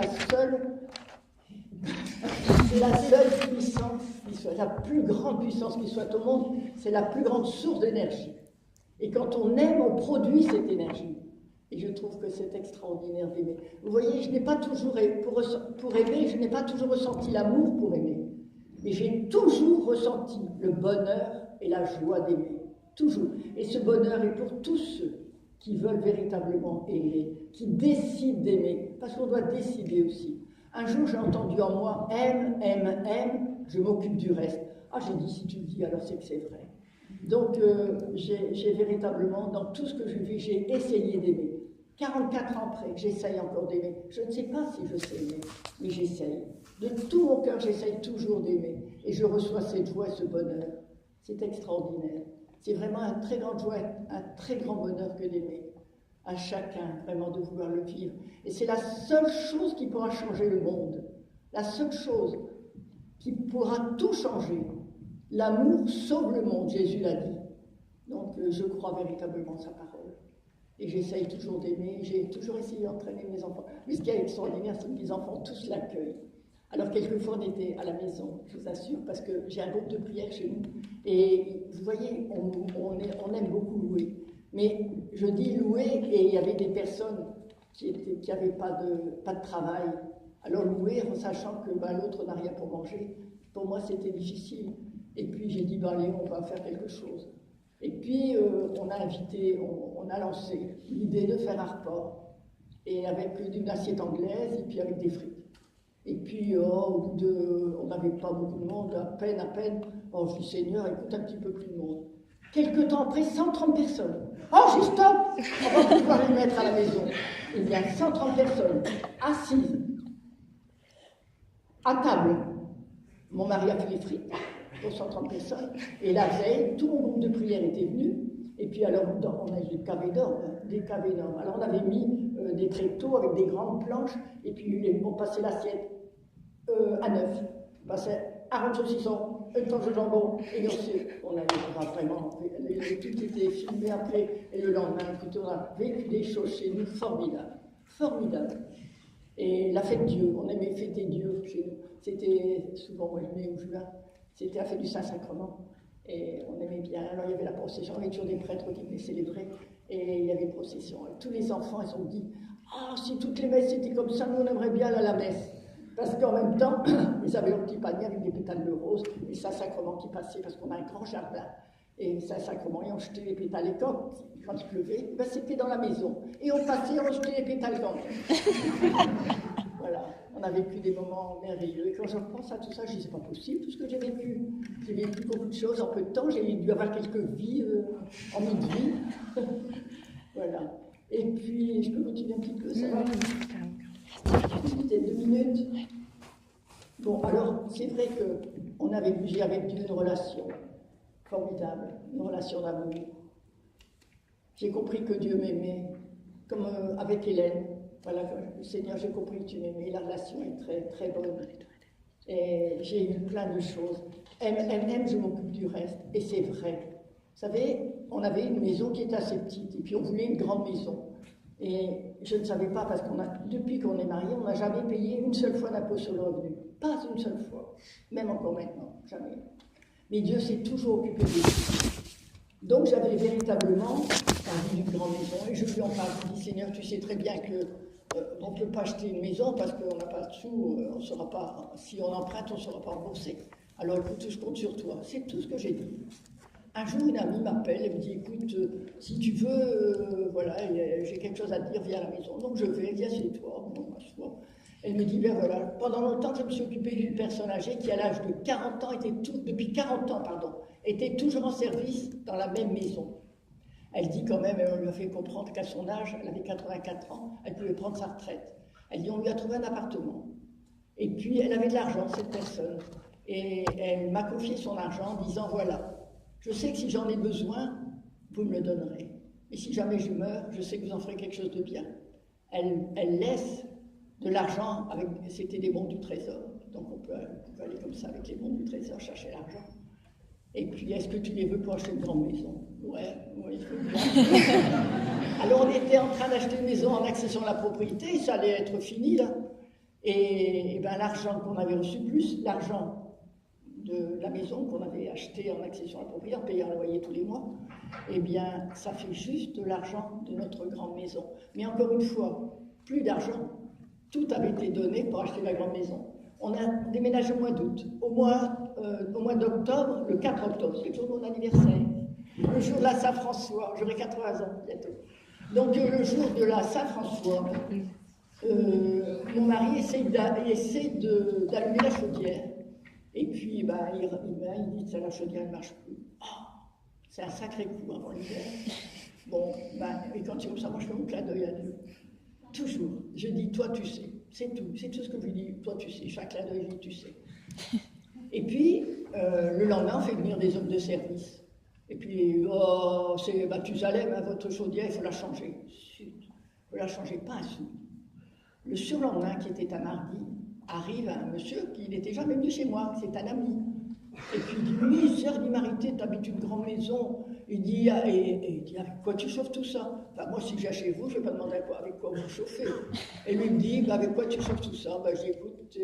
la seule puissance qui soit, la plus grande puissance qui soit au monde, c'est la plus grande source d'énergie. Et quand on aime, on produit cette énergie. Et je trouve que c'est extraordinaire d'aimer. Vous voyez, je n'ai pas toujours, pour aimer, je n'ai pas toujours ressenti l'amour pour aimer. Mais j'ai toujours ressenti le bonheur et la joie d'aimer. Toujours. Et ce bonheur est pour tous ceux qui veulent véritablement aimer, qui décident d'aimer, parce qu'on doit décider aussi. Un jour, j'ai entendu en moi, aime, je m'occupe du reste. Ah, j'ai dit, si tu le dis, alors c'est que c'est vrai. Donc, j'ai véritablement, dans tout ce que je vis, j'ai essayé d'aimer. 44 ans après, j'essaye encore d'aimer. Je ne sais pas si je sais aimer, mais j'essaye. De tout mon cœur, j'essaye toujours d'aimer. Et je reçois cette joie et ce bonheur. C'est extraordinaire. C'est vraiment un très grand joie, un très grand bonheur que d'aimer. À chacun, vraiment, de vouloir le vivre. Et c'est la seule chose qui pourra changer le monde. La seule chose qui pourra tout changer. L'amour sauve le monde, Jésus l'a dit. Donc, je crois véritablement sa parole. Et j'essaye toujours d'aimer. J'ai toujours essayé d'entraîner mes enfants. Mais ce qui est extraordinaire, c'est que les enfants tous l'accueillent. Alors, quelquefois, on était à la maison, je vous assure, parce que j'ai un groupe de prière chez nous. Et vous voyez, on aime beaucoup louer. Mais je dis louer, et il y avait des personnes qui n'avaient pas de travail. Alors, louer en sachant que l'autre n'a rien pour manger, pour moi, c'était difficile. Et puis, j'ai dit, allez, on va faire quelque chose. Et puis, on a lancé l'idée de faire un repas. Et avec une assiette anglaise, et puis avec des frites. Et puis, au bout on n'avait pas beaucoup de monde, à peine. Oh, je dis, Seigneur, écoute un petit peu plus de monde. Quelque temps après, 130 personnes. Oh, j'ai stop! On va pouvoir les mettre à la maison. Il y a 130 personnes assises, à table. Mon mari a fait les frites pour 130 personnes. Et la veille, tout mon groupe de prière était venu. Et puis alors, on a eu des cavés d'or, Alors on avait mis des tréteaux avec des grandes planches. Et puis on passait l'assiette à 9. On passait 40 saucissons, une tranche de jambon. Et on a vraiment, tout était filmé après. Et le lendemain, écoutez, on a vécu des choses chez nous formidables. Formidables. Et la fête Dieu, on aimait fêter Dieu chez nous. C'était souvent mois de mai ou juin, c'était la fête du Saint-Sacrement. Et on aimait bien. Alors il y avait la procession, il y avait toujours des prêtres qui venaient célébrer. Et il y avait une procession. Et tous les enfants, ils ont dit, ah, si toutes les messes étaient comme ça, nous on aimerait bien aller à la messe. Parce qu'en même temps, ils avaient leur petit panier avec des pétales de rose, et Saint-Sacrement qui passait, parce qu'on a un grand jardin. Et Saint-Sacrement, ils ont jeté les pétales. Et quand il pleuvait, ben, c'était dans la maison. Et on passait, on jetait les pétales quand même. Voilà, on a vécu des moments merveilleux. Et quand je repense à tout ça, je dis, c'est pas possible tout ce que j'ai vécu. J'ai vécu beaucoup de choses en peu de temps. J'ai dû avoir quelques vies en midi. Voilà. Et puis, je peux continuer un petit peu, ça va? C'était 2 minutes. Bon, alors, c'est vrai qu'on avait vu avec Dieu une relation formidable, une relation d'amour. J'ai compris que Dieu m'aimait, comme avec Hélène. Voilà, le Seigneur, j'ai compris que tu m'aimais. La relation est très, très bonne. Et j'ai eu plein de choses. Elle m'aime, je m'occupe du reste. Et c'est vrai. Vous savez, on avait une maison qui était assez petite, et puis on voulait une grande maison. Et je ne savais pas, parce depuis qu'on est mariés, on n'a jamais payé une seule fois d'impôt sur le revenu. Pas une seule fois. Même encore maintenant, jamais. Mais Dieu s'est toujours occupé de nous. Donc j'avais véritablement envie d'une grande maison, et je lui en parle. Je dis, Seigneur, tu sais très bien qu'on ne peut pas acheter une maison parce qu'on n'a pas de sous, on saura pas, si on emprunte, on ne sera pas remboursé. Alors écoute, je compte sur toi. C'est tout ce que j'ai dit. Un jour, une amie m'appelle et me dit, écoute, si tu veux, voilà, j'ai quelque chose à te dire, viens à la maison. Donc je vais, viens chez toi. Bon, elle me dit, ben voilà, pendant longtemps, je me suis occupée d'une personne âgée qui, à l'âge de 40 ans, depuis 40 ans, était toujours en service dans la même maison. Elle dit quand même, on lui a fait comprendre qu'à son âge, elle avait 84 ans, elle pouvait prendre sa retraite. Elle dit, on lui a trouvé un appartement. Et puis, elle avait de l'argent, cette personne. Et elle m'a confié son argent en disant, voilà, je sais que si j'en ai besoin, vous me le donnerez. Et si jamais je meurs, je sais que vous en ferez quelque chose de bien. Elle laisse de l'argent, c'était des bons du trésor. Donc on peut aller comme ça avec les bons du trésor chercher l'argent. Et puis, est-ce que tu les veux pour acheter une grande maison? Ouais, il faut bien. Alors on était en train d'acheter une maison en accession à la propriété, ça allait être fini là. Et ben, l'argent qu'on avait reçu, plus l'argent de la maison qu'on avait achetée en accession à la propriété, en payant le loyer tous les mois, eh bien, ça fait juste de l'argent de notre grande maison. Mais encore une fois, plus d'argent. Tout avait été donné pour acheter la grande maison. On a déménagé au mois d'août. Au mois d'octobre, le 4 octobre, c'est le jour de mon anniversaire. Le jour de la Saint-François, j'aurai 80 ans bientôt. Donc le jour de la Saint-François, mon mari essaie d'allumer la chaudière. Et puis, il dit que la chaudière ne marche plus. Oh, c'est un sacré coup avant l'hiver. Bon, et quand il comme ça, moi je fais mon clin d'œil à Dieu. Toujours. Je dis, toi tu sais. C'est tout ce que je lui dis. Toi tu sais. Chaque clin d'œil, je dis, tu sais. Et puis, le lendemain, on fait venir des hommes de service. Et puis, oh, c'est Mathusalem, hein, votre chaudière, il faut la changer. Il faut la changer, pas un sou. Le surlendemain, qui était un mardi, arrive un monsieur qui n'était jamais venu chez moi, c'est un ami. Et puis il dit, oui, sœur d'Imarité, t'habites une grande maison. Il dit, avec quoi tu chauffes tout ça? Enfin, moi, si je viens chez vous, je ne vais pas demander avec quoi vous chauffez. Et lui me dit, avec quoi tu chauffes tout ça? J'écoute,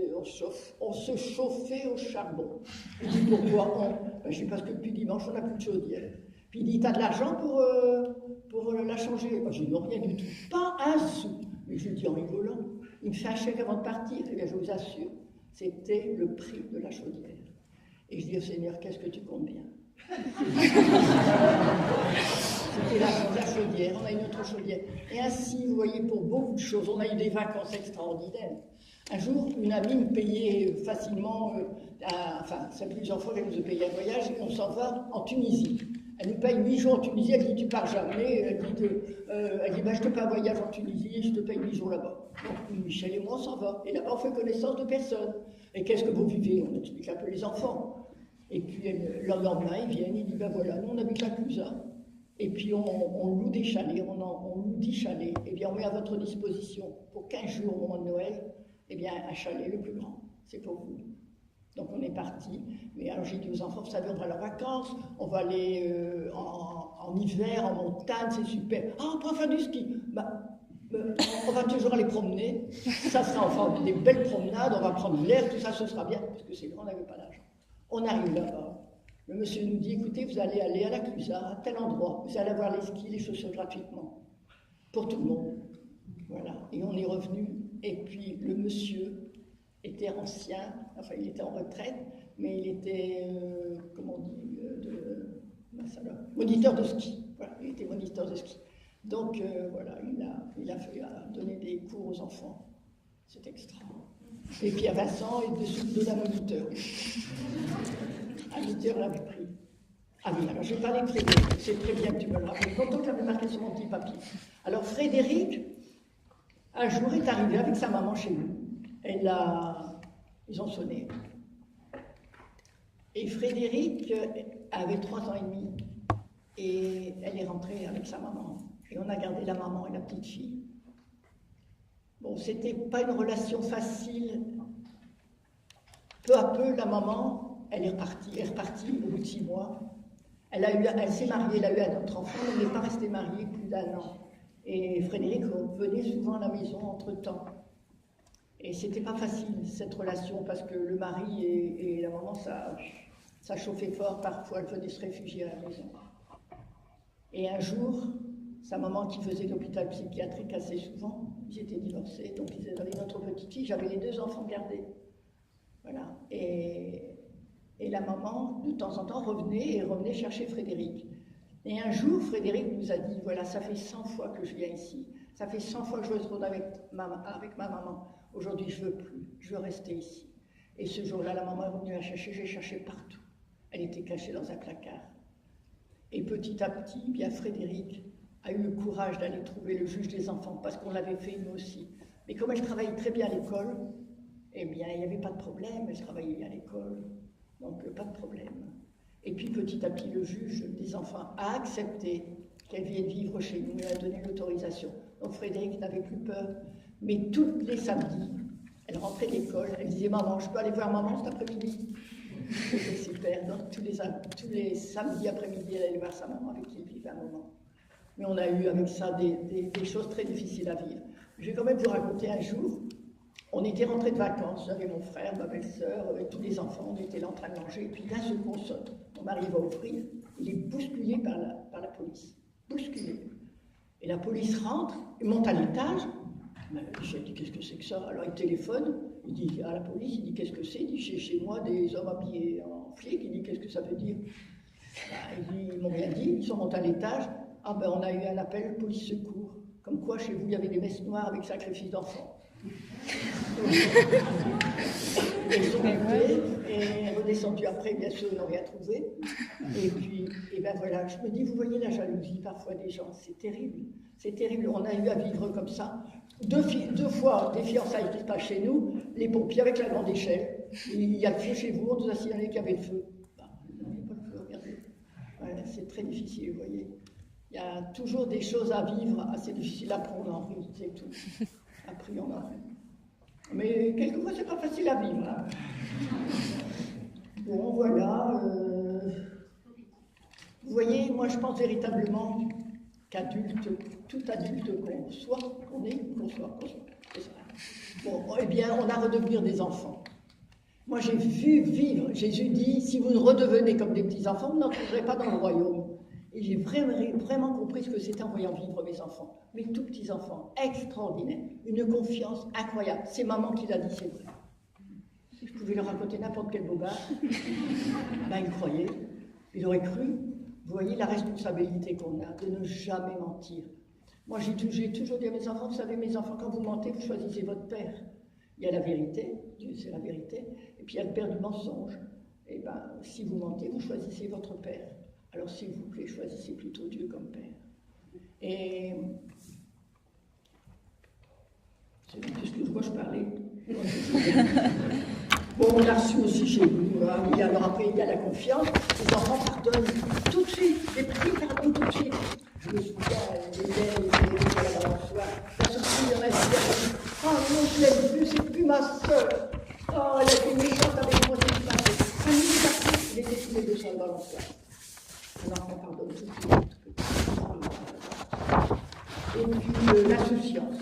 on se chauffait au charbon. Il dit, pourquoi je dis, parce que depuis dimanche, on n'a plus de chaudière. Puis il dit, t'as de l'argent pour la changer? Je dis, non, rien du tout. Pas un sou. Mais je lui dis en rigolant, il me fait un chèque avant de partir. Et bien, je vous assure, c'était le prix de la chaudière. Et je dis au Seigneur, qu'est-ce que tu comptes bien? C'était l'argent de la chaudière, on a une autre chaudière. Et ainsi, vous voyez, pour beaucoup de choses, on a eu des vacances extraordinaires. Un jour, une amie me payait facilement, ça fait plusieurs fois qu'elle nous a payé un voyage, et on s'en va en Tunisie. Elle nous paye 8 jours en Tunisie, elle dit, tu pars jamais. Elle dit, je te paye un voyage en Tunisie et je te paye 8 jours là-bas. Donc, Michel et moi, on s'en va. Et là-bas, on fait connaissance de personne. Et qu'est-ce que vous vivez? On explique un peu les enfants. Et puis, le lendemain, ils viennent, ils disent, voilà, nous, on habite la Clusa. Et puis, on loue des chalets, on loue 10 chalets. Eh bien, on met à votre disposition, pour 15 jours au moment de Noël, eh bien, un chalet le plus grand. C'est pour vous. Donc on est parti. Mais alors j'ai dit aux enfants, vous savez, on va à leurs vacances, on va aller en hiver, en montagne, c'est super. Ah, on peut faire du ski. On va toujours aller promener. Ça sera enfin des belles promenades, on va prendre l'air, tout ça, ce sera bien, parce que c'est grand, on n'avait pas d'argent. On arrive là-bas. Le monsieur nous dit, écoutez, vous allez aller à la Clusaz, à tel endroit, vous allez avoir les skis, les chaussures gratuitement, pour tout le monde. Voilà. Et on est revenu, et puis le monsieur était ancien, enfin il était en retraite, mais il était, comment on dit, moniteur de ski. Voilà, il était moniteur de ski. Donc voilà, il a fait donner des cours aux enfants. C'est extra. Et puis à Vincent, il devait un moniteur. Un moniteur l'avait pris. Ah oui, alors j'ai parlé de Frédéric, c'est très bien que tu me le rappelles. Content que j'avais marqué sur mon petit papier. Alors Frédéric, un jour, est arrivé avec sa maman chez nous. Ils ont sonné. Et Frédéric avait 3 ans et demi. Et elle est rentrée avec sa maman. Et on a gardé la maman et la petite fille. Bon, c'était pas une relation facile. Peu à peu, la maman, elle est repartie au bout de 6 mois. Elle s'est mariée, elle a eu un autre enfant, mais elle n'est pas restée mariée plus d'1 an. Et Frédéric venait souvent à la maison entre-temps. Et c'était pas facile, cette relation, parce que le mari et la maman, ça chauffait fort, parfois elle venait se réfugier à la maison. Et un jour, sa maman qui faisait l'hôpital psychiatrique assez souvent, ils étaient divorcés, donc ils avaient notre petite fille, j'avais les 2 enfants gardés. Voilà. Et la maman, de temps en temps, revenait chercher Frédéric. Et un jour, Frédéric nous a dit, voilà, ça fait 100 fois que je viens ici, ça fait 100 fois que je retourne avec ma maman. Aujourd'hui, je ne veux plus, je veux rester ici. Et ce jour-là, la maman est revenue la chercher, j'ai cherché partout. Elle était cachée dans un placard. Et petit à petit, bien Frédéric a eu le courage d'aller trouver le juge des enfants, parce qu'on l'avait fait nous aussi. Mais comme elle travaillait très bien à l'école, eh bien, il n'y avait pas de problème, elle travaillait bien à l'école, donc pas de problème. Et puis petit à petit, le juge des enfants a accepté qu'elle vienne vivre chez nous et a donné l'autorisation. Donc Frédéric n'avait plus peur, mais tous les samedis, elle rentrait de l'école, elle disait « Maman, je peux aller voir maman cet après-midi ?» C'était super, donc tous les samedis après-midi, elle allait voir sa maman avec qui elle vivait un moment. Mais on a eu avec ça des choses très difficiles à vivre. Je vais quand même vous raconter un jour, on était rentrés de vacances, j'avais mon frère, ma belle-sœur, tous les enfants, on était là en train de manger, et puis d'un seul coup on saute. Mon mari va ouvrir, il est bousculé par la police. Bousculé. Et la police rentre, il monte à l'étage. J'ai dit, qu'est-ce que c'est que ça? Alors il téléphone, il dit à la police, il dit, qu'est-ce que c'est? Il dit, chez moi, des hommes habillés en flic. Il dit, qu'est-ce que ça veut dire? Il dit, ils m'ont rien dit, ils sont montés à l'étage. Ah ben on a eu un appel police secours. Comme quoi chez vous, il y avait des messes noires avec sacrifice d'enfants. Ils sont montés et redescendus après, bien sûr, ils n'ont rien trouvé. Et puis, et ben voilà, je me dis, vous voyez la jalousie parfois des gens, c'est terrible. C'est terrible, on a eu à vivre comme ça. 2 fois, des fiançailles qui se passent chez nous, les pompiers avec la grande échelle. Il y a le feu chez vous, on nous a signalé qu'il y avait le feu. Ben, il n'y avait pas le feu, regardez. Voilà, c'est très difficile, vous voyez. Il y a toujours des choses à vivre assez difficiles. Après, on en rit, c'est tout. Après, on en rit. Mais quelquefois, c'est pas facile à vivre. Hein. Bon, voilà. Vous voyez, moi, je pense véritablement qu'adulte, tout adulte qu'on soit, qu'on soit. C'est ça. Bon, eh bien, on a à redevenir des enfants. Moi, j'ai vu vivre. Jésus dit, si vous ne redevenez comme des petits-enfants, vous n'entrerez pas dans le royaume. Et j'ai vraiment compris ce que c'était en voyant vivre mes enfants. Mes tout petits enfants, extraordinaires. Une confiance incroyable. C'est maman qui l'a dit, c'est vrai. Si je pouvais leur raconter n'importe quel bobard, ben ils croyaient. Ils auraient cru. Vous voyez la responsabilité qu'on a de ne jamais mentir. Moi, j'ai toujours dit à mes enfants, vous savez, mes enfants, quand vous mentez, vous choisissez votre père. Il y a la vérité, Dieu c'est la vérité, et puis il y a le père du mensonge. Et ben, si vous mentez, vous choisissez votre père. Alors, s'il vous plaît, choisissez plutôt Dieu comme Père. Et... Qu'est-ce que je parlais? Bon, on a reçu aussi chez nous. Hein, alors après, il y a la confiance. Les enfants pardonnent tout de suite. Les petits pardonnent tout de suite. Je me souviens, les la balançoire. La surprise, il y en a qui oh non, je l'aime plus, c'est plus ma soeur. Oh, elle a été méchante avec moi, c'est place. Alors on pardonne tout de suite. Et puis l'insouciance.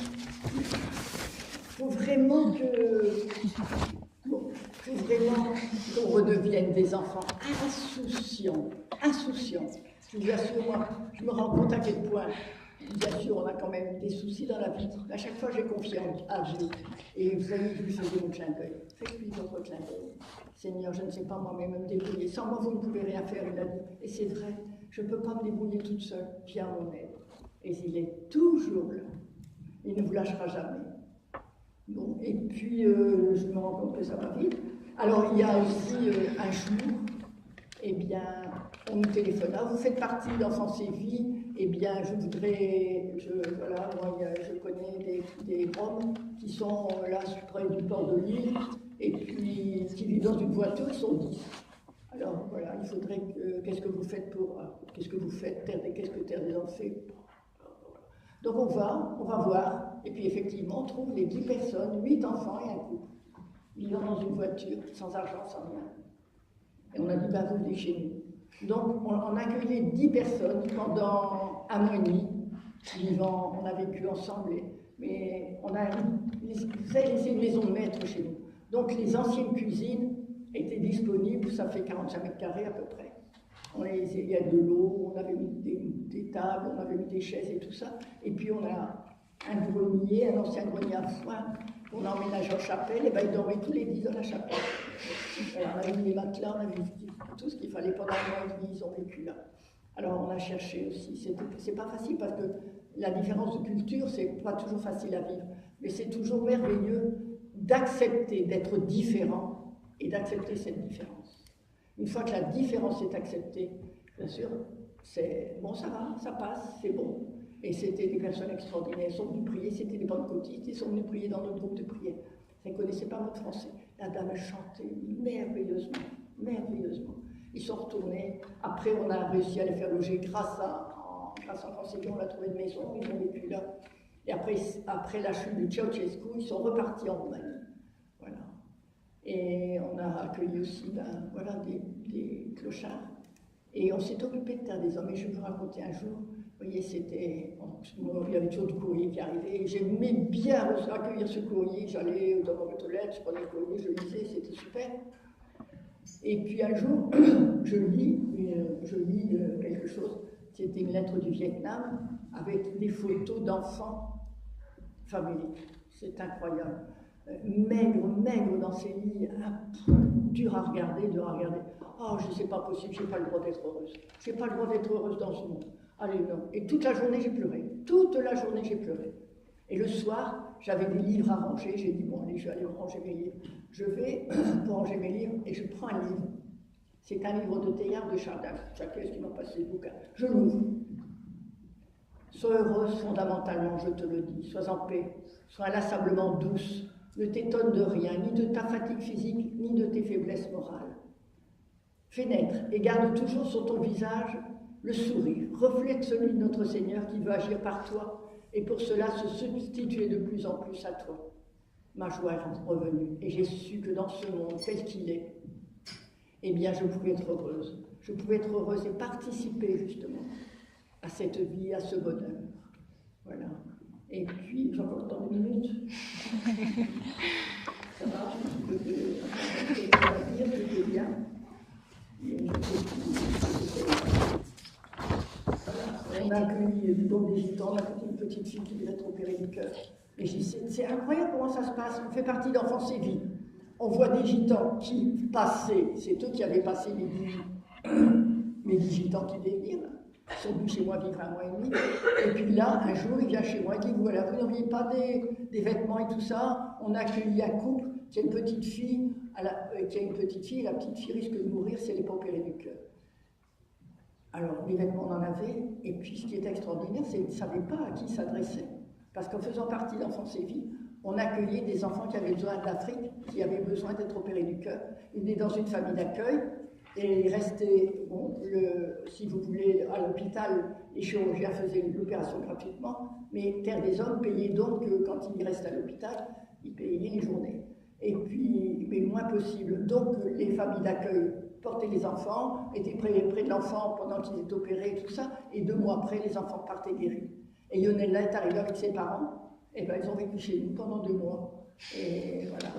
Il faut vraiment qu'on redevienne des enfants insouciants. Je vous assure, moi, je me rends compte à quel point, bien sûr, on a quand même des soucis dans la vie. À chaque fois, j'ai confiance à Dieu. Et vous avez vu, je faisais mon clin d'œil. Faites-lui votre clin d'œil. Seigneur, je ne sais pas moi-même me débrouiller. Sans moi, vous ne pouvez rien faire, il a dit. Et c'est vrai, je ne peux pas me débrouiller toute seule. Viens mon aide. Et il est toujours là. Il ne vous lâchera jamais. Bon, et puis, je me rends compte que ça va vite. Alors, il y a aussi un jour, eh bien, on nous téléphone. Vous faites partie d'Enfance et Vie. Eh bien, je voudrais, voilà, moi, je connais des Roms qui sont là, près du port de Lille, et puis qui vivent dans une voiture, ils sont 10. Alors, voilà, il faudrait que, qu'est-ce que vous faites, qu'est-ce que Terre des Hommes fait? Donc, on va voir, et puis effectivement, on trouve les 10 personnes, 8 enfants et un couple, vivant dans une voiture, sans argent, sans rien. Et on a dit, vous venez chez nous. Donc, on a accueilli 10 personnes pendant un mois et demi, vivant, on a vécu ensemble, mais on a laissé une maison de maître chez nous. Donc, les anciennes cuisines étaient disponibles, ça fait 45 mètres carrés à peu près. Il y a de l'eau, on avait mis des tables, on avait mis des chaises et tout ça. Et puis, on a un grenier, un ancien grenier à foin, qu'on a emménagé en chapelle, et bien, ils dormaient tous les 10 dans la chapelle. Alors, on avait mis les matelas, on avait mis tout ce qu'il fallait pendant un mois et demi, ils ont vécu là. Alors, on a cherché aussi. C'est pas facile parce que la différence de culture, c'est pas toujours facile à vivre. Mais c'est toujours merveilleux d'accepter d'être différent et d'accepter cette différence. Une fois que la différence est acceptée, bien sûr, c'est bon, ça va, ça passe, c'est bon. Et c'était des personnes extraordinaires. Ils sont venus prier, c'était des pentecôtistes, ils sont venus prier dans notre groupe de prière. Ils ne connaissaient pas notre français. La dame a chanté merveilleusement, merveilleusement. Ils sont retournés. Après, on a réussi à les faire loger grâce à Français, on a trouvé une maison, ils ont vécu là. Et après la chute de Ceausescu, ils sont repartis en Roumanie. Voilà. Et on a accueilli aussi voilà, des clochards. Et on s'est occupé de Terre des Hommes. Et je vais vous raconter un jour, vous voyez, il y avait toujours du courrier qui arrivait. J'aimais bien accueillir ce courrier. J'allais dans ma toilette, je prenais le courrier, je lisais, c'était super. Et puis un jour, je lis quelque chose. C'était une lettre du Vietnam avec des photos d'enfants faméliques. C'est incroyable. Maigre dans ses lits, dur à regarder. Oh, c'est pas possible, j'ai pas le droit d'être heureuse. J'ai pas le droit d'être heureuse dans ce monde. Allez, non. Et toute la journée, j'ai pleuré. Et le soir, j'avais des livres à ranger. J'ai dit, bon, allez, je vais aller ranger mes livres. Je vais pour ranger mes livres et je prends un livre. C'est un livre de Teilhard de Chardin. Chacun qui m'a passé le bouquin. Je l'ouvre. Sois heureuse fondamentalement, je te le dis. Sois en paix. Sois inlassablement douce. Ne t'étonne de rien, ni de ta fatigue physique, ni de tes faiblesses morales. Fais naître et garde toujours sur ton visage le sourire. Reflète celui de notre Seigneur qui veut agir par toi et pour cela se substituer de plus en plus à toi. Ma joie est revenue et j'ai su que dans ce monde tel qu'il est, eh bien je pouvais être heureuse. Je pouvais être heureuse et participer justement à cette vie, à ce bonheur. Voilà. Et puis, j'ai encore le temps de minutes. Ça va, je peux dire, c'était bien. On a accueilli donc des gitans, on a une petite fille qui devait être opérée du cœur. Et c'est incroyable comment ça se passe. On fait partie d'Enfance et Vie. On voit des gitans qui passaient, c'est eux qui avaient passé mes 10 gitans qui devaient venir. Ils sont venus chez moi vivre un mois et demi. Et puis là, un jour, il vient chez moi et dit, voilà, vous n'auriez pas des vêtements et tout ça. On a accueilli un couple qui a une petite fille, et la petite fille risque de mourir si elle n'est pas opérée du cœur. Alors, les vêtements, on en avait, et puis ce qui est extraordinaire, c'est qu'ils ne savaient pas à qui s'adresser. Parce qu'en faisant partie d'Enfance et Vie, on accueillait des enfants qui avaient besoin d'Afrique, qui avaient besoin d'être opérés du cœur. Ils étaient dans une famille d'accueil, et ils restaient, bon, si vous voulez, à l'hôpital, les chirurgiens faisaient l'opération gratuitement, mais Terre des Hommes payait donc, quand ils restent à l'hôpital, ils payaient les journées. Et puis, mais moins possible. Donc, les familles d'accueil portaient les enfants, étaient près de l'enfant pendant qu'ils étaient opérés et tout ça, et 2 mois après, les enfants partaient guéris. Et Yonella est arrivée avec ses parents, et ben ils ont vécu chez nous pendant 2 mois. Et voilà,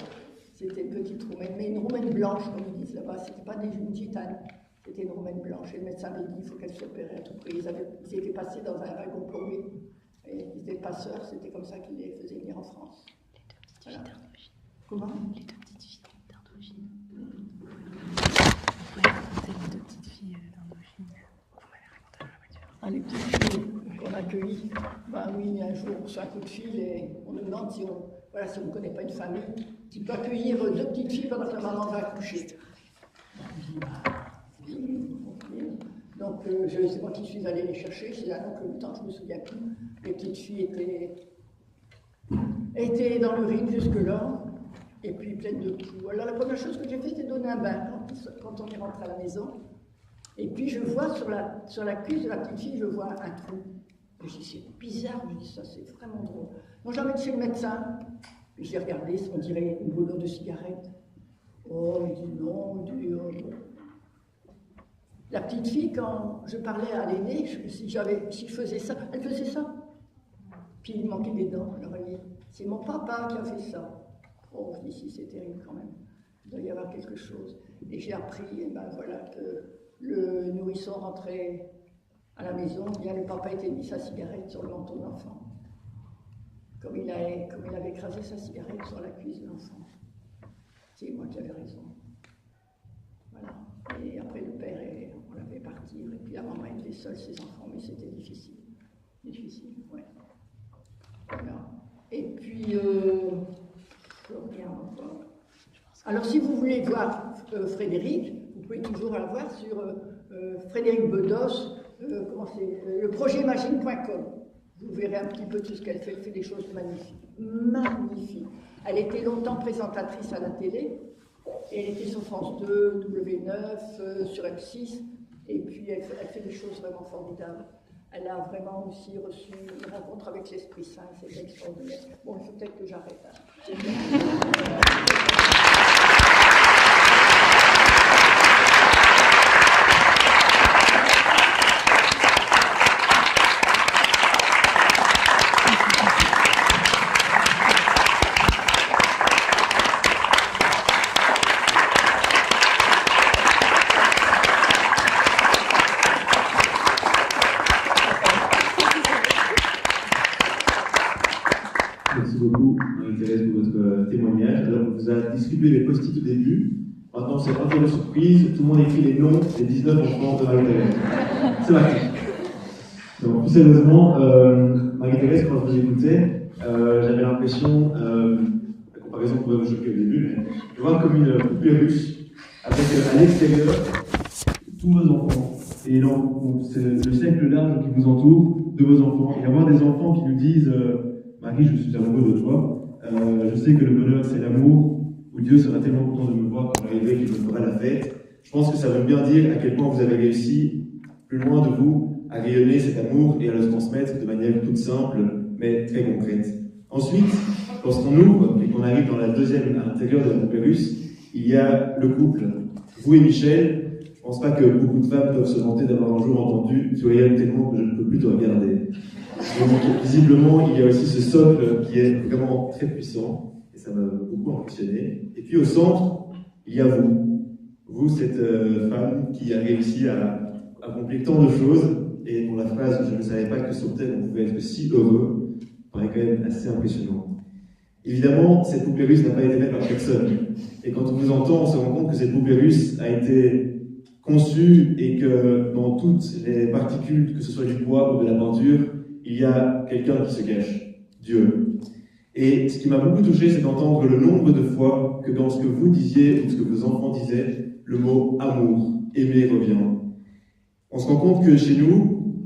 c'était une petite roumaine, mais une roumaine blanche, comme ils disent là-bas, c'était pas une gitane, c'était une roumaine blanche. Et le médecin avait dit il faut qu'elle s'opère à tout prix. Ils étaient passés dans un wagon plombé, et ils étaient passeurs, c'était comme ça qu'ils les faisaient venir en France. Les 2 petites filles d'Indochine. Comment ? Les 2 petites filles d'Indochine. Ouais, c'est les 2 petites filles d'Indochine. On m'avait raconté dans la voiture. Ah, les petites filles qu'on a accueillies, ben oui, un jour on reçoit un coup de fil et on nous demande si on ne connaît pas une famille qui peut accueillir 2 petites filles pendant que la maman va accoucher. Donc c'est moi qui suis allée les chercher, c'est là donc le temps, je ne me souviens plus. Les petites filles étaient dans l'urine jusque-là, et puis pleines de poux. Alors la première chose que j'ai fait, c'est donner un bain quand on est rentré à la maison. Et puis je vois sur la cuisse de la petite fille, je vois un trou. Et je dis c'est bizarre, je dis ça c'est vraiment drôle. Donc j'emmène chez le médecin, puis j'ai regardé, on dirait une boulot de cigarette. Oh, il dit non, il dit La petite fille, quand je parlais à l'aînée, si je faisais ça, elle faisait ça. Puis il manquait des dents, alors elle dit c'est mon papa qui a fait ça. Oh, je dis si c'est terrible quand même, il doit y avoir quelque chose. Et j'ai appris, et ben voilà, que le nourrisson rentrait à la maison, bien le papa était mis sa cigarette sur le menton de l'enfant. Comme il avait écrasé sa cigarette sur la cuisse de l'enfant. C'est moi qui avais raison. Voilà. Et après le père, on l'avait partir, et puis la maman était seule, ses enfants, mais c'était difficile. Difficile, ouais. Voilà. Et puis, je regarde encore. Alors si vous voulez voir Frédéric, vous pouvez toujours la voir sur Frédéric Bedos, le projetmagine.com. Vous verrez un petit peu tout ce qu'elle fait. Elle fait des choses magnifiques. Magnifiques. Elle était longtemps présentatrice à la télé. Et elle était sur France 2, W9, sur M6. Et puis elle fait des choses vraiment formidables. Elle a vraiment aussi reçu une rencontre avec l'Esprit Saint. C'est extraordinaire. Bon, il faut peut-être que j'arrête. Merci beaucoup, Marie-Thérèse, pour votre témoignage. Alors, on vous a distribué les post-it au début. Maintenant, c'est un peu de surprise. Tout le monde écrit les noms des 19 enfants de Marie-Thérèse. C'est parti. Donc, plus sérieusement, Marie-Thérèse, quand je vous écoutais, j'avais l'impression, la comparaison pouvait vous choquer au début, mais de voir comme une poupée russe, avec à l'extérieur tous vos enfants. Et donc, c'est le cercle large qui vous entoure de vos enfants. Et avoir des enfants qui nous disent Marie, je suis amoureux de toi. Je sais que le bonheur, c'est l'amour, où Dieu sera tellement content de me voir quand j'arriverai qu'il me fera la fête. Je pense que ça veut bien dire à quel point vous avez réussi, plus loin de vous, à rayonner cet amour et à le transmettre de manière toute simple, mais très concrète. Ensuite, lorsqu'on ouvre et qu'on arrive dans la deuxième, à l'intérieur de la poupée russe, il y a le couple. Vous et Michel, je ne pense pas que beaucoup de femmes peuvent se vanter d'avoir un jour entendu « Tu rayonnes tellement que je ne peux plus te regarder ». Donc, visiblement, il y a aussi ce socle qui est vraiment très puissant, et ça m'a beaucoup impressionné. Et puis au centre, il y a vous. Vous, cette femme qui a réussi à accomplir tant de choses, et dont la phrase « Je ne savais pas que sur Terre on pouvait être si heureux » paraît quand même assez impressionnant. Évidemment, cette poupée russe n'a pas été faite par personne. Et quand on vous entend, on se rend compte que cette poupée russe a été conçue et que dans toutes les particules, que ce soit du bois ou de la peinture, il y a quelqu'un qui se cache, Dieu. Et ce qui m'a beaucoup touché, c'est d'entendre le nombre de fois que dans ce que vous disiez ou ce que vos enfants disaient, le mot amour, aimer revient. On se rend compte que chez nous,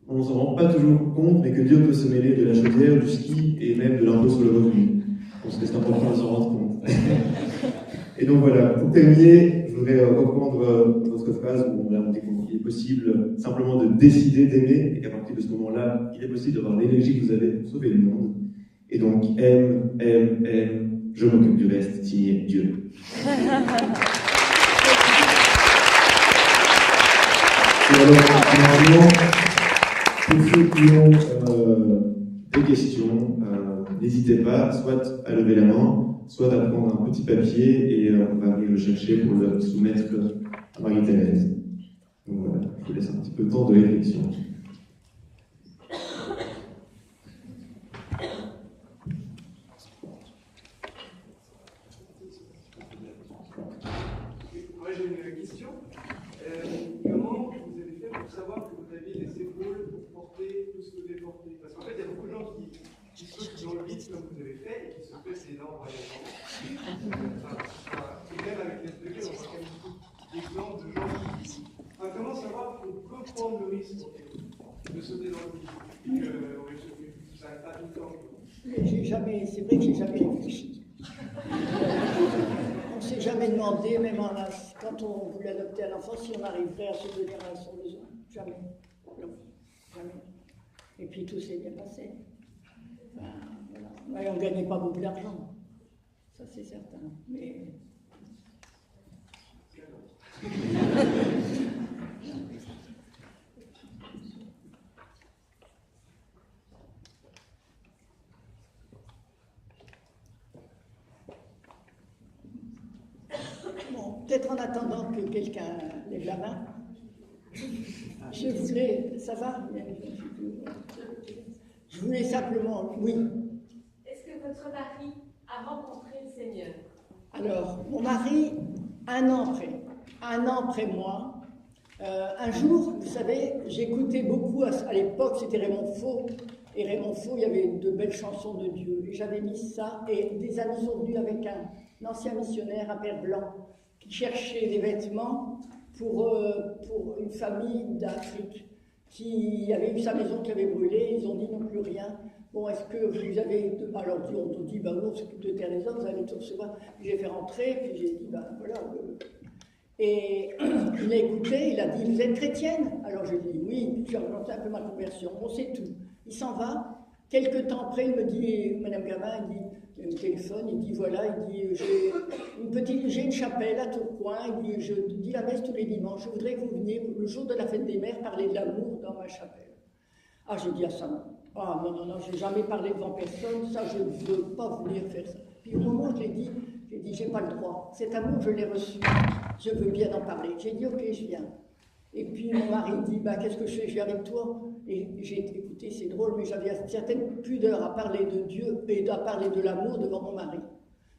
on ne s'en rend pas toujours compte, mais que Dieu peut se mêler de la chaudière, du ski et même de l'impôt sur le revenu. Je pense que c'est important de s'en rendre compte. Et donc voilà, pour terminer, je voudrais reprendre votre phrase où on a montré qu'il est possible simplement de décider d'aimer, et qu'à partir de ce moment-là, il est possible d'avoir l'énergie que vous avez pour sauver le monde. Et donc, aime, aime, aime, je m'occupe du reste, signé Dieu. Et alors, finalement, pour ceux qui ont des questions, n'hésitez pas, soit à lever la main, soit à prendre un petit papier et on va venir le chercher pour le soumettre à Marie-Thérèse. Donc voilà, je vous laisse un petit peu de temps de réflexion. Moi j'ai une question. Comment vous avez fait pour savoir que vous aviez les épaules pour porter tout ce que vous devez porter? Parce qu'en fait, il y a beaucoup de gens qui sautent dans le vide comme vous avez fait et qui se pèsent les dents par les jambes. Et même avec les SPG, on voit quand même beaucoup d'exemples de gens qui. Enfin, comment savoir qu'on peut prendre le risque de sauter dans le vide et que ça n'arrive pas tout le temps? C'est vrai que j'ai jamais réfléchi. On ne s'est jamais demandé, même quand on voulait adopter un enfant, si on arriverait à subvenir à son besoin. Jamais. Non, jamais. Et puis tout s'est bien passé. Enfin, voilà. Ouais, on ne gagnait pas beaucoup d'argent. Ça, c'est certain. Mais. Bon, peut-être en attendant que quelqu'un lève la main, je voulais, ça va? Je voulais simplement, oui. Est-ce que votre mari a rencontré le Seigneur? Alors, mon mari, un an après moi, un jour, vous savez, j'écoutais beaucoup, à l'époque, c'était Raymond Faux, et Raymond Faux, il y avait de belles chansons de Dieu, et j'avais mis ça, et des amis sont venus avec un ancien missionnaire, un père blanc, qui cherchait des vêtements pour une famille d'Afrique, qui avait eu sa maison qui avait brûlé, ils ont dit non plus rien. Bon, est-ce que vous avez... Alors, on dit, ben oui, on s'occupe de terre des hommes, vous allez tout recevoir. J'ai fait rentrer, puis j'ai dit, ben voilà. Et il a écouté, il a dit, vous êtes chrétienne? Alors j'ai dit, oui, puis j'ai raconté un peu ma conversion, on sait tout. Il s'en va. Quelques temps après, il me dit, Madame Gamin, il dit, il y a un téléphone, il dit, voilà, il dit, j'ai une chapelle à Tourcoing, il dit, je dis la messe tous les dimanches, je voudrais que vous veniez le jour de la fête des mères parler de l'amour dans ma chapelle. Ah, j'ai dit à ça, non. Ah, non, j'ai jamais parlé devant personne, ça, je ne veux pas venir faire ça. Puis au moment où j'ai dit, j'ai pas le droit. Cet amour, je l'ai reçu, je veux bien en parler. J'ai dit, ok, je viens. Et puis mon mari dit, bah, qu'est-ce que je fais? Je viens avec toi. Et j'ai écouté, c'est drôle, mais j'avais une certaine pudeur à parler de Dieu et à parler de l'amour devant mon mari.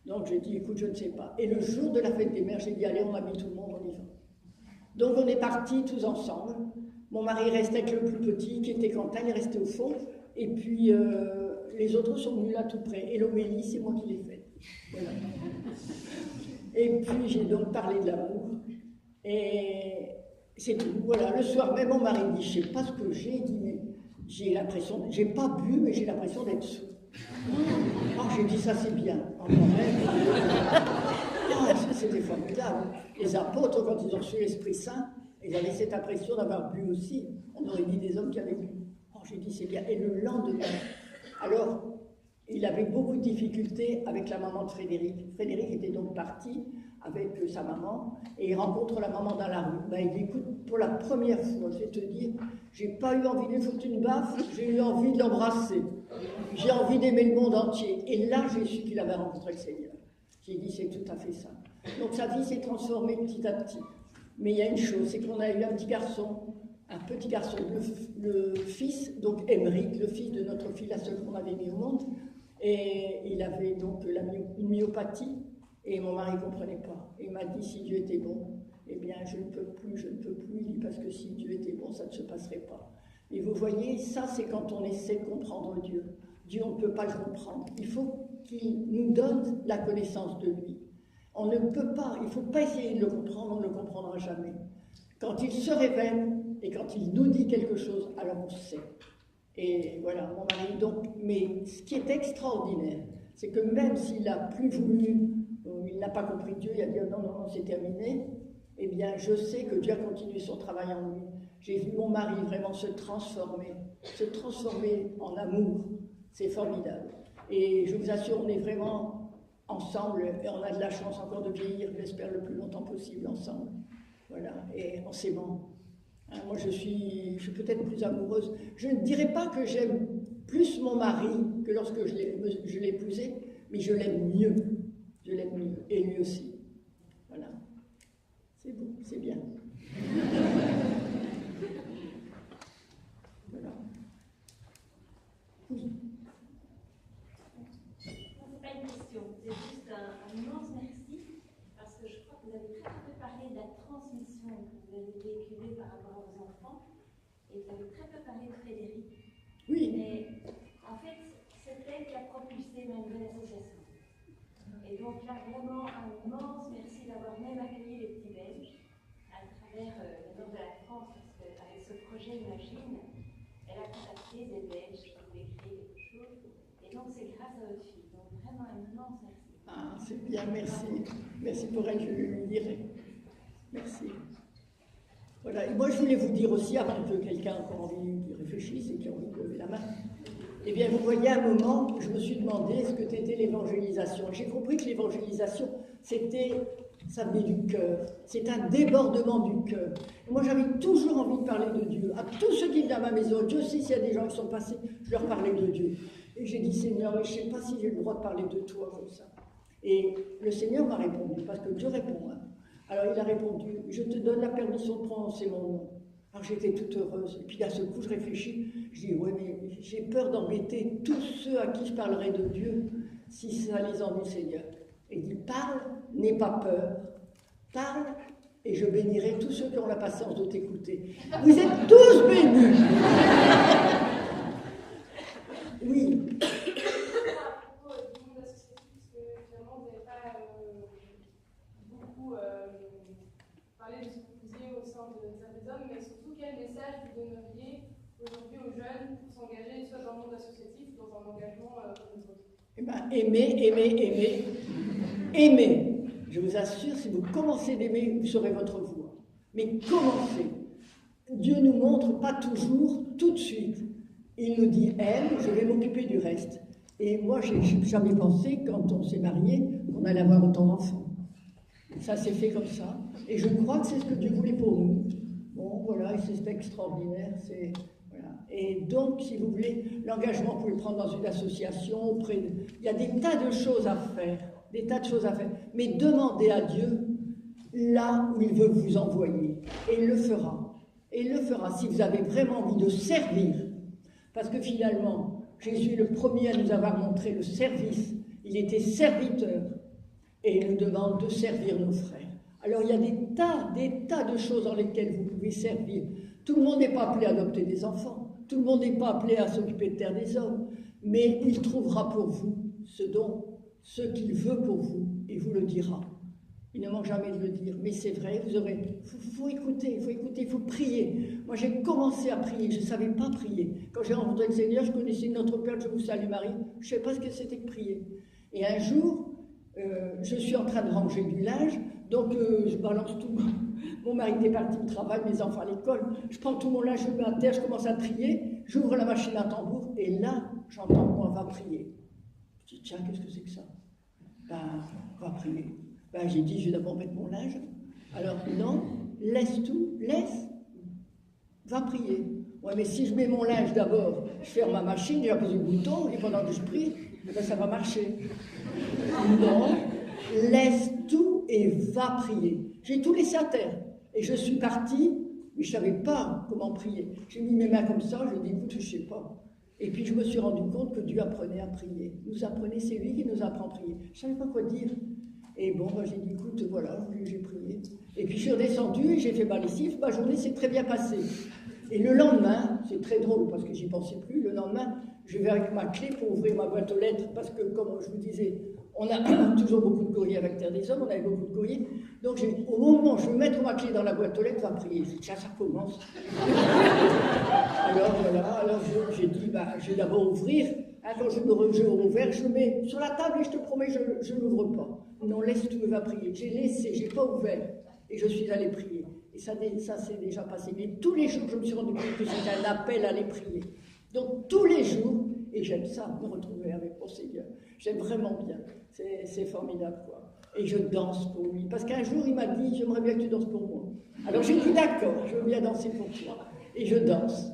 Donc j'ai dit, écoute, je ne sais pas. Et le jour de la fête des mères, j'ai dit, allez, on habille tout le monde, on y va. Donc on est partis tous ensemble. Mon mari restait avec le plus petit, qui était Quentin, il restait au fond. Et puis les autres sont venus là tout près. Et l'homélie, c'est moi qui l'ai faite. Voilà. Et puis j'ai donc parlé de l'amour. Et c'est tout. Voilà, le soir même, mon mari dit, je ne sais pas ce que j'ai dit, mais j'ai l'impression, j'ai pas bu, mais j'ai l'impression d'être sous. Oh, j'ai dit, ça c'est bien. Oh, ça c'était formidable. Les apôtres, quand ils ont reçu l'Esprit Saint, ils avaient cette impression d'avoir bu aussi. On aurait dit des hommes qui avaient bu. Oh, j'ai dit, c'est bien. Et le lendemain, alors, il avait beaucoup de difficultés avec la maman de Frédéric. Frédéric était donc parti avec sa maman, et il rencontre la maman dans la rue. Ben, il dit, écoute, pour la première fois, je vais te dire, j'ai pas eu envie de lui foutre une baffe, j'ai eu envie de l'embrasser. J'ai envie d'aimer le monde entier. Et là, j'ai su qu'il avait rencontré le Seigneur. J'ai dit, c'est tout à fait ça. Donc sa vie s'est transformée petit à petit. Mais il y a une chose, c'est qu'on a eu un petit garçon, le fils, donc Émeric, le fils de notre fille, la seule qu'on avait mis au monde, et il avait donc une myopathie, et mon mari ne comprenait pas. Il m'a dit, si Dieu était bon, eh bien je ne peux plus, il dit, parce que si Dieu était bon, ça ne se passerait pas. Et vous voyez, ça c'est quand on essaie de comprendre Dieu. Dieu, on ne peut pas le comprendre. Il faut qu'il nous donne la connaissance de lui. On ne peut pas, il ne faut pas essayer de le comprendre, on ne le comprendra jamais. Quand il se révèle et quand il nous dit quelque chose, alors on sait. Et voilà, mon mari, donc, mais ce qui est extraordinaire, c'est que même s'il n'a plus voulu, il n'a pas compris Dieu, il a dit non, c'est terminé, eh bien je sais que Dieu a continué son travail en lui. J'ai vu mon mari vraiment se transformer en amour. C'est formidable. Et je vous assure, on est vraiment ensemble, et on a de la chance encore de vieillir, j'espère, le plus longtemps possible ensemble. Voilà, et en s'aimant. Hein, moi, je suis peut-être plus amoureuse. Je ne dirais pas que j'aime plus mon mari que lorsque je l'ai épousé, mais je l'aime mieux. Je l'aime mieux, et lui aussi. Voilà. C'est beau, c'est bien. Voilà. Oui. C'est pas une question, c'est juste un immense merci, parce que je crois que vous avez très peu parlé de la transmission que vous avez véhiculée par rapport aux enfants, et vous avez très peu parlé de Frédéric. Oui. Mais en fait, c'est elle qui a propulsé ma nouvelle association. Et donc là, vraiment, un immense merci d'avoir même accueilli les petits Belges à travers le nord de la France, parce qu'avec ce projet Imagine, elle a contacté des Belges qui voulaient créer quelque chose. Et donc, c'est grâce à votre fille. Donc, vraiment, un immense merci. Ah, c'est bien, merci. Merci pour elle, je lui dirai. Merci. Voilà, et moi je voulais vous dire aussi, avant que quelqu'un ait encore envie d'y réfléchisse et qui a envie de lever la main, eh bien, vous voyez, à un moment, je me suis demandé ce que c'était l'évangélisation. J'ai compris que l'évangélisation, ça venait du cœur. C'est un débordement du cœur. Et moi, j'avais toujours envie de parler de Dieu. À tous ceux qui viennent à ma maison, Dieu sait s'il y a des gens qui sont passés, je leur parlais de Dieu. Et j'ai dit, Seigneur, mais je ne sais pas si j'ai le droit de parler de toi comme ça. Et le Seigneur m'a répondu, parce que Dieu répond. Hein. Alors, il a répondu, je te donne la permission de prononcer mon nom. Alors j'étais toute heureuse. Et puis d'un seul coup, je réfléchis. Je dis, ouais, mais j'ai peur d'embêter tous ceux à qui je parlerai de Dieu, si ça les ennuie, Seigneur. Et il dit, parle, n'aie pas peur. Parle, et je bénirai tous ceux qui ont la patience de t'écouter. Vous êtes tous bénis. Oui. À propos du monde associatif, parce que finalement, vous n'avez pas beaucoup parlé de ce que vous faisiez au sein de des hommes, mais surtout quel message vous donneriez aujourd'hui aux jeunes pour s'engager soit dans le monde associatif, dans un engagement comme les autres? Eh bien, aimez. Je vous assure, si vous commencez d'aimer, vous saurez votre voie. Mais commencez. Dieu nous montre pas toujours, tout de suite. Il nous dit, aime, je vais m'occuper du reste. Et moi, j'ai jamais pensé, quand on s'est marié, qu'on allait avoir autant d'enfants. Ça s'est fait comme ça. Et je crois que c'est ce que Dieu voulait pour nous. Bon, voilà, et c'est extraordinaire. Voilà. Et donc, si vous voulez, l'engagement, vous pouvez le prendre dans une association. Il y a des tas de choses à faire. Mais demandez à Dieu là où il veut vous envoyer. Et il le fera. Si vous avez vraiment envie de servir. Parce que finalement, Jésus est le premier à nous avoir montré le service. Il était serviteur. Et il nous demande de servir nos frères. Alors il y a des tas de choses dans lesquelles vous pouvez servir. Tout le monde n'est pas appelé à adopter des enfants. Tout le monde n'est pas appelé à s'occuper de terre des hommes. Mais il trouvera pour vous ce qu'il veut pour vous, et vous le dira. Il ne manque jamais de le dire, mais c'est vrai, faut écouter, il faut prier. Moi j'ai commencé à prier, je ne savais pas prier. Quand j'ai rencontré le Seigneur, je connaissais Notre Père, je vous salue Marie, je ne savais pas ce que c'était que prier. Et un jour, je suis en train de ranger du linge, donc je balance tout. Mon mari est parti au travail, mes enfants à l'école, je prends tout mon linge, je le mets à terre, je commence à prier, j'ouvre la machine à tambour, et là, j'entends moi, va prier. Je dis, tiens, qu'est-ce que c'est que ça? Va prier. J'ai dit, je vais d'abord mettre mon linge. Alors, non, laisse tout, va prier. Ouais, mais si je mets mon linge d'abord, je ferme ma machine, j'appuie le bouton, et pendant que je prie, ça va marcher. Non, laisse tout et va prier. J'ai tout laissé à terre. Et je suis partie, mais je ne savais pas comment prier. J'ai mis mes mains comme ça, je dis, écoute, je ne sais pas. Et puis je me suis rendu compte que Dieu apprenait à prier. Nous apprenait, c'est lui qui nous apprend à prier. Je ne savais pas quoi dire. Et bon, j'ai dit, écoute, voilà, j'ai prié. Et puis je suis redescendue, j'ai fait ma lessive, ma journée s'est très bien passée. Et le lendemain, c'est très drôle parce que j'y pensais plus, le lendemain, je vais avec ma clé pour ouvrir ma boîte aux lettres parce que, comme je vous disais, on a toujours beaucoup de courriers avec Terre des Hommes, on avait beaucoup de courriers. Donc au moment où je vais mettre ma clé dans la boîte aux lettres, on va prier. Tiens, ça commence. Alors voilà, j'ai dit, je vais d'abord ouvrir. Quand je rouvert, je le mets sur la table et je te promets, je ne l'ouvre pas. Non, laisse tout, va prier. J'ai laissé, je n'ai pas ouvert. Et je suis allée prier. Et ça s'est déjà passé. Mais tous les jours, je me suis rendu compte que c'était un appel à aller prier. Donc tous les jours, et j'aime ça, me retrouver avec mon Seigneur. J'aime vraiment bien. C'est formidable, quoi. Et je danse pour lui. Parce qu'un jour, il m'a dit, j'aimerais bien que tu danses pour moi. Alors j'ai dit, d'accord, je veux bien danser pour toi. Et je danse.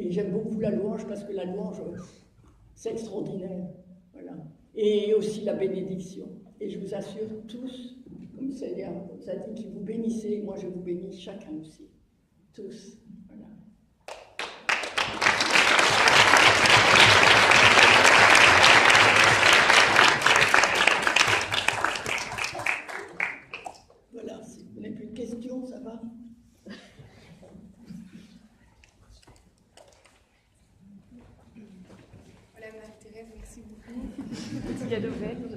J'aime beaucoup la louange, parce que la louange, c'est extraordinaire. Voilà. Et aussi la bénédiction. Et je vous assure tous, comme Seigneur vous a dit, qu'il vous bénissez, moi je vous bénis chacun aussi. Tous. Voilà. Voilà, si vous n'avez plus de questions, ça va? Voilà, Marie-Thérèse, merci beaucoup. Petit cadeau belge.